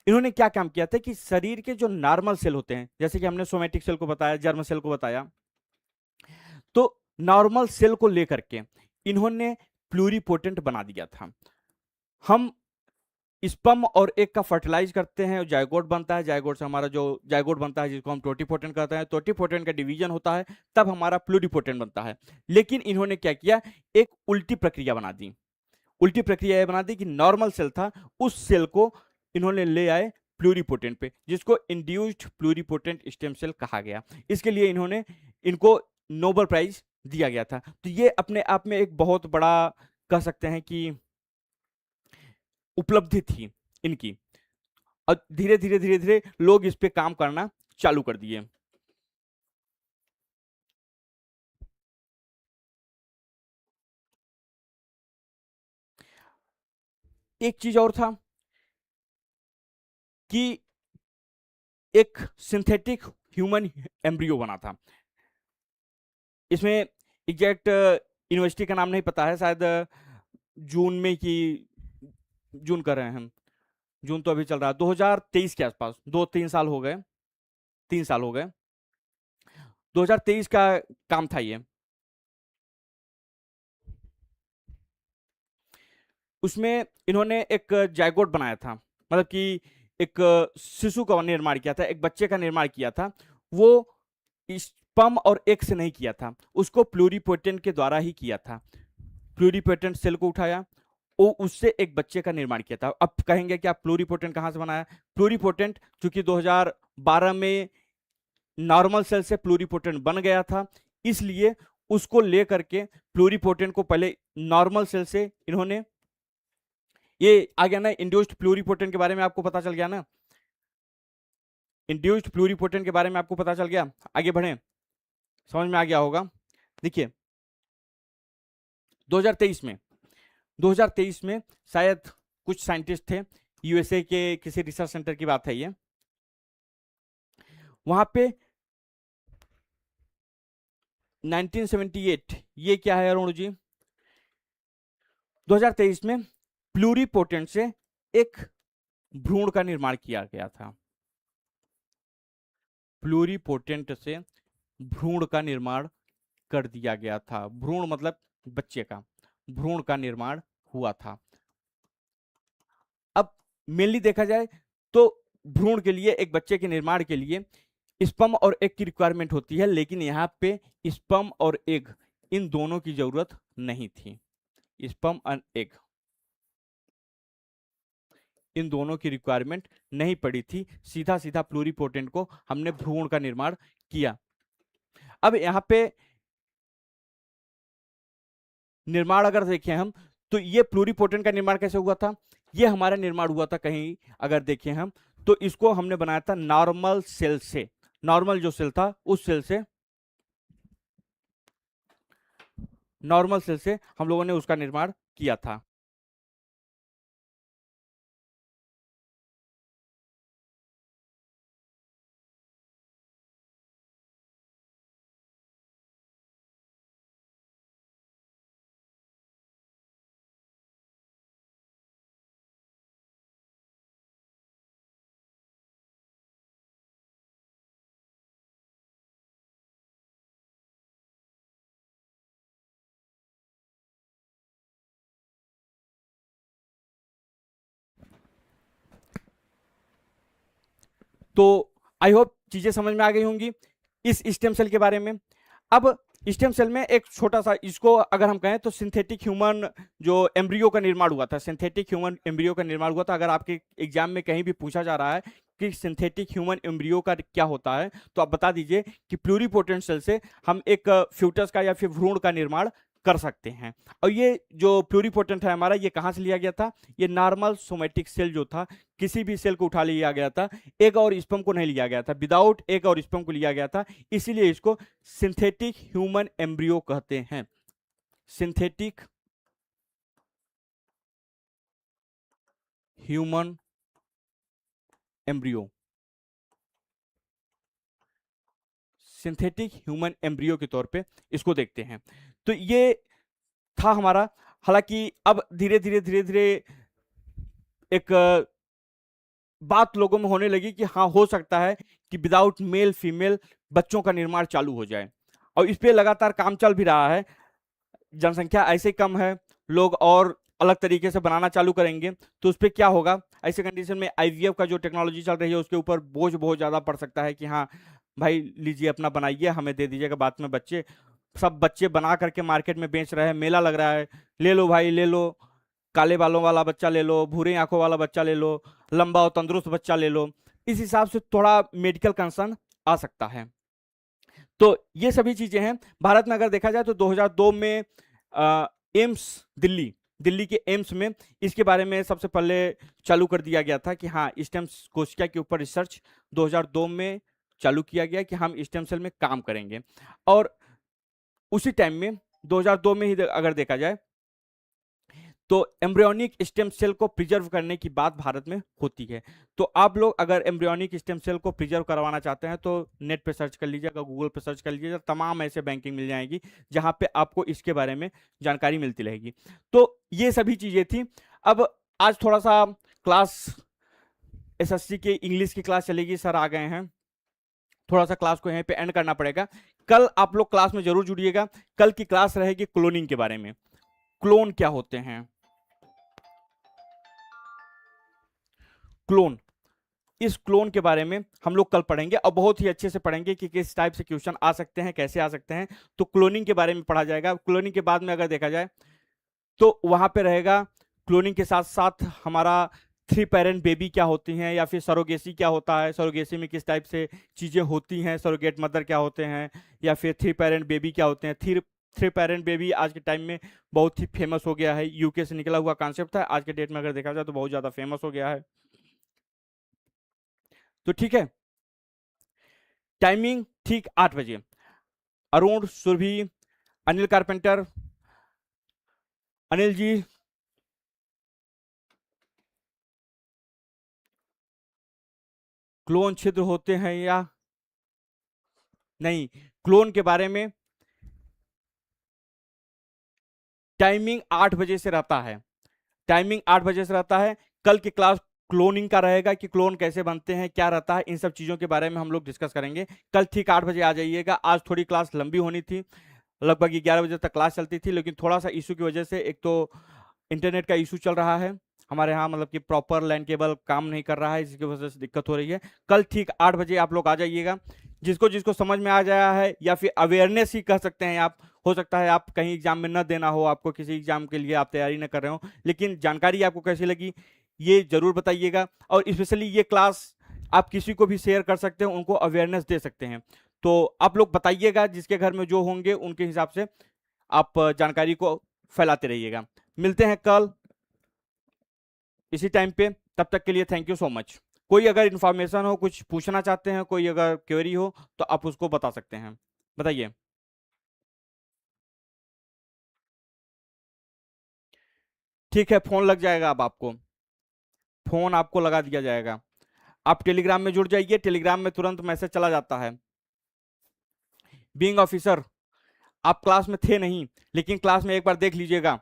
इन्होंने क्या काम किया था कि शरीर के जो नॉर्मल सेल होते हैं, जैसे कि हमने सोमेटिक सेल को बताया, जर्म सेल को बताया, तो नॉर्मल सेल को लेकर के इन्होंने प्लूरिपोटेंट बना दिया था। हम स्पर्म और एग का फर्टिलाइज करते हैं, जायगोट बनता है, जायगोट से हमारा जो जायगोट बनता है जिसको हम टोटिपोटेंट कहते हैं, टोटिपोटेंट का डिवीजन होता है, तब हमारा प्लूरिपोटेंट बनता है। लेकिन इन्होंने क्या किया, एक उल्टी प्रक्रिया बना दी। उल्टी प्रक्रिया यह बना दी कि नॉर्मल सेल था, उस सेल को इन्होंने ले आए प्लूरिपोटेंट पे, जिसको इंड्यूस्ड प्लूरिपोटेंट स्टेम सेल कहा गया। इसके लिए इन्होंने इनको नोबेल प्राइज दिया गया था। तो ये अपने आप में एक बहुत बड़ा कह सकते हैं कि उपलब्धि थी इनकी, और धीरे धीरे धीरे धीरे लोग इस पे काम करना चालू कर दिए। एक चीज और था कि एक सिंथेटिक ह्यूमन एम्ब्रियो बना था। इसमें एग्जैक्ट यूनिवर्सिटी का नाम नहीं पता है, शायद जून में की, जून कर रहे हैं हम, जून तो अभी चल रहा है, 2023 के आसपास, 2-3 साल हो गए, 3 साल हो गए, 2023 का काम था ये। उसमें इन्होंने एक जायगोट बनाया था, मतलब कि एक शिशु का निर्माण किया था, एक बच्चे का निर्माण किया था। वो स्पर्म और एग से नहीं किया था, उसको प्लूरिपोटेंट के द्वारा ही किया था। प्लूरिपोटेंट सेल को उठाया, वो उससे एक बच्चे का निर्माण किया था। अब कहेंगे कि आप प्लूरिपोटेंट कहां से बनाया? प्लूरिपोटेंट चूंकि 2012 में नॉर्मल सेल से प्लूरिपोटेंट बन गया था, इसलिए उसको लेकर के प्लूरिपोटेंट को पहले नॉर्मल सेल से इन्होंने, ये आ गया ना, इंड्यूस्ड प्लूरिपोटेंट के बारे में आपको पता चल गया ना, इंड्यूस्ड प्लूरिपोटेंट के बारे में आपको पता चल गया। आगे बढ़े, समझ में आ गया होगा। देखिए 2023 में 2023 में शायद कुछ साइंटिस्ट थे, यूएसए के किसी रिसर्च सेंटर की बात है ये, वहां पे 1978, ये क्या है अरुण जी, 2023 में प्लूरिपोटेंट से एक भ्रूण का निर्माण किया गया था। प्लूरिपोटेंट से भ्रूण का निर्माण कर दिया गया था। भ्रूण मतलब बच्चे का, भ्रूण का निर्माण हुआ था। अब मेनली देखा जाए तो भ्रूण के लिए, एक बच्चे के निर्माण के लिए स्पर्म और एग की रिक्वायरमेंट होती है, लेकिन यहाँ पे स्पर्म और एग इन दोनों की जरूरत नहीं थी। स्पर्म और एग इन दोनों की रिक्वायरमेंट नहीं पड़ी थी, सीधा सीधा प्लूरिपोटेंट को हमने भ्रूण का निर्माण किया। अब यहाँ पे निर्माण अगर देखें हम, तो ये प्लूरिपोटेंट का निर्माण कैसे हुआ था? ये हमारा निर्माण हुआ था कहीं अगर देखें हम, तो इसको हमने बनाया था नॉर्मल सेल से। नॉर्मल जो सेल था उस सेल से, नॉर्मल सेल से हम लोगों ने उसका निर्माण किया था। तो आई होप चीजें समझ में आ गई होंगी इस स्टेम सेल के बारे में। अब स्टेम सेल में एक छोटा सा, इसको अगर हम कहें तो सिंथेटिक ह्यूमन जो एम्ब्रियो का निर्माण हुआ था, सिंथेटिक ह्यूमन एम्ब्रियो का निर्माण हुआ था। अगर आपके एग्जाम में कहीं भी पूछा जा रहा है कि सिंथेटिक ह्यूमन एम्ब्रियो का क्या होता है, तो आप बता दीजिए कि प्लूरिपोटेंट सेल से हम एक फ्यूटस का या फिर भ्रूण का निर्माण कर सकते हैं। और ये जो प्लूरिपोटेंट है हमारा, ये कहां से लिया गया था? ये नॉर्मल सोमेटिक सेल जो था, किसी भी सेल को उठा लिया गया था, एग और स्पर्म को नहीं लिया गया था, विदाउट एग और स्पर्म को लिया गया था। इसीलिए इसको सिंथेटिक ह्यूमन एम्ब्रियो कहते हैं। Synthetic human embryo, synthetic human embryo के तौर पे इसको देखते हैं। तो ये था हमारा। हालांकि अब धीरे धीरे धीरे धीरे एक बात लोगों में होने लगी कि हाँ, हो सकता है कि विदाउट मेल फीमेल बच्चों का निर्माण चालू हो जाए, और इस पे लगातार काम चल भी रहा है। जनसंख्या ऐसे कम है, लोग और अलग तरीके से बनाना चालू करेंगे तो उस पर क्या होगा। ऐसे कंडीशन में आईवीएफ का जो टेक्नोलॉजी चल रही है उसके ऊपर बोझ बहुत ज्यादा पड़ सकता है कि हाँ भाई लीजिए अपना बनाइए, हमें दे दीजिएगा बाद में। बच्चे सब बच्चे बना करके मार्केट में बेच रहे हैं, मेला लग रहा है, ले लो भाई ले लो, काले बालों वाला बच्चा ले लो, भूरे आंखों वाला बच्चा ले लो, लंबा और तंदुरुस्त बच्चा ले लो। इस हिसाब से थोड़ा मेडिकल कंसर्न आ सकता है। तो ये सभी चीजें हैं। भारत में अगर देखा जाए तो 2002 में एम्स दिल्ली, दिल्ली के एम्स में इसके बारे में सबसे पहले चालू कर दिया गया था कि हाँ स्टेम कोशिका के ऊपर रिसर्च 2002 में चालू किया गया कि हम स्टेम सेल में काम करेंगे। और उसी टाइम में 2002 में ही अगर देखा जाए तो एम्ब्रियोनिक स्टेम सेल को प्रिजर्व करने की बात भारत में होती है। तो आप लोग अगर एम्ब्रियोनिक स्टेम सेल को प्रिजर्व करवाना चाहते हैं तो नेट पे सर्च कर लीजिएगा, गूगल पे सर्च कर लीजिएगा, तमाम ऐसे बैंकिंग मिल जाएगी जहां पे आपको इसके बारे में जानकारी मिलती रहेगी। तो ये सभी चीजें थी। अब आज थोड़ा सा क्लास एसएससी के इंग्लिश की क्लास चलेगी, सर आ गए हैं, थोड़ा सा क्लास को यहीं पे एंड करना पड़ेगा। कल आप लोग क्लास में जरूर जुड़िएगा। कल की क्लास रहेगी क्लोनिंग के बारे में, क्लोन क्या होते हैं, क्लोन, इस क्लोन के बारे में हम लोग कल पढ़ेंगे और बहुत ही अच्छे से पढ़ेंगे कि किस टाइप से क्वेश्चन आ सकते हैं, कैसे आ सकते हैं। तो क्लोनिंग के बारे में पढ़ा जाएगा। क्लोनिंग के बाद में अगर देखा जाए तो वहां पे रहेगा क्लोनिंग के साथ साथ हमारा थ्री पेरेंट बेबी क्या होती हैं, या फिर सरोगेसी क्या होता है, सरोगेसी में किस टाइप से चीजें होती हैं, सरोगेट मदर क्या होते हैं, या फिर थ्री पेरेंट बेबी क्या होते हैं। थ्री पेरेंट बेबी आज के टाइम में बहुत ही फेमस हो गया है, यूके से निकला हुआ कॉन्सेप्ट था, आज के डेट में अगर देखा जाए तो बहुत ज्यादा फेमस हो गया है। तो ठीक है, टाइमिंग ठीक 8 बजे। अरुण, सुरभि, अनिल कारपेंटर, अनिल जी, क्लोन छिद्र होते हैं या नहीं, क्लोन के बारे में टाइमिंग 8 बजे से रहता है, टाइमिंग 8 बजे से रहता है। कल की क्लास क्लोनिंग का रहेगा कि क्लोन कैसे बनते हैं, क्या रहता है, इन सब चीजों के बारे में हम लोग डिस्कस करेंगे। कल ठीक 8 बजे आ जाइएगा। आज थोड़ी क्लास लंबी होनी थी, लगभग 11 बजे तक क्लास चलती थी, लेकिन थोड़ा सा इशू की वजह से, एक तो इंटरनेट का इशू चल रहा है हमारे यहाँ, मतलब कि प्रॉपर लैंड केबल काम नहीं कर रहा है, इसकी वजह से दिक्कत हो रही है। कल ठीक 8 बजे आप लोग आ जाइएगा। जिसको जिसको समझ में आ जाया है, या फिर अवेयरनेस ही कह सकते हैं आप, हो सकता है आप कहीं एग्जाम में न देना हो, आपको किसी एग्जाम के लिए आप तैयारी न कर रहे हो, लेकिन जानकारी आपको कैसी लगी ये जरूर बताइएगा। और स्पेशली ये क्लास आप किसी को भी शेयर कर सकते हैं, उनको अवेयरनेस दे सकते हैं। तो आप लोग बताइएगा, जिसके घर में जो होंगे उनके हिसाब से आप जानकारी को फैलाते रहिएगा। मिलते हैं कल इसी टाइम पे, तब तक के लिए थैंक यू सो मच। कोई अगर इंफॉर्मेशन हो, कुछ पूछना चाहते हैं, कोई अगर क्वेरी हो तो आप उसको बता सकते हैं, बताइए। ठीक है, फोन लग जाएगा, अब आपको फोन आपको लगा दिया जाएगा। आप टेलीग्राम में जुड़ जाइए, टेलीग्राम में तुरंत मैसेज चला जाता है। बीइंग ऑफिसर, आप क्लास में थे नहीं, लेकिन क्लास में एक बार देख लीजिएगा।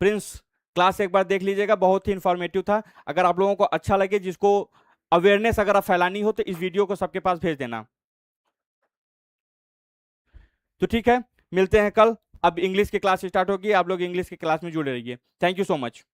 प्रिंस, क्लास एक बार देख लीजिएगा, बहुत ही इंफॉर्मेटिव था। अगर आप लोगों को अच्छा लगे, जिसको अवेयरनेस अगर आप फैलानी हो तो इस वीडियो को सबके पास भेज देना। तो ठीक है, मिलते हैं कल। अब इंग्लिश की क्लास स्टार्ट होगी, आप लोग इंग्लिश की क्लास में जुड़े रहिए। Thank you so much.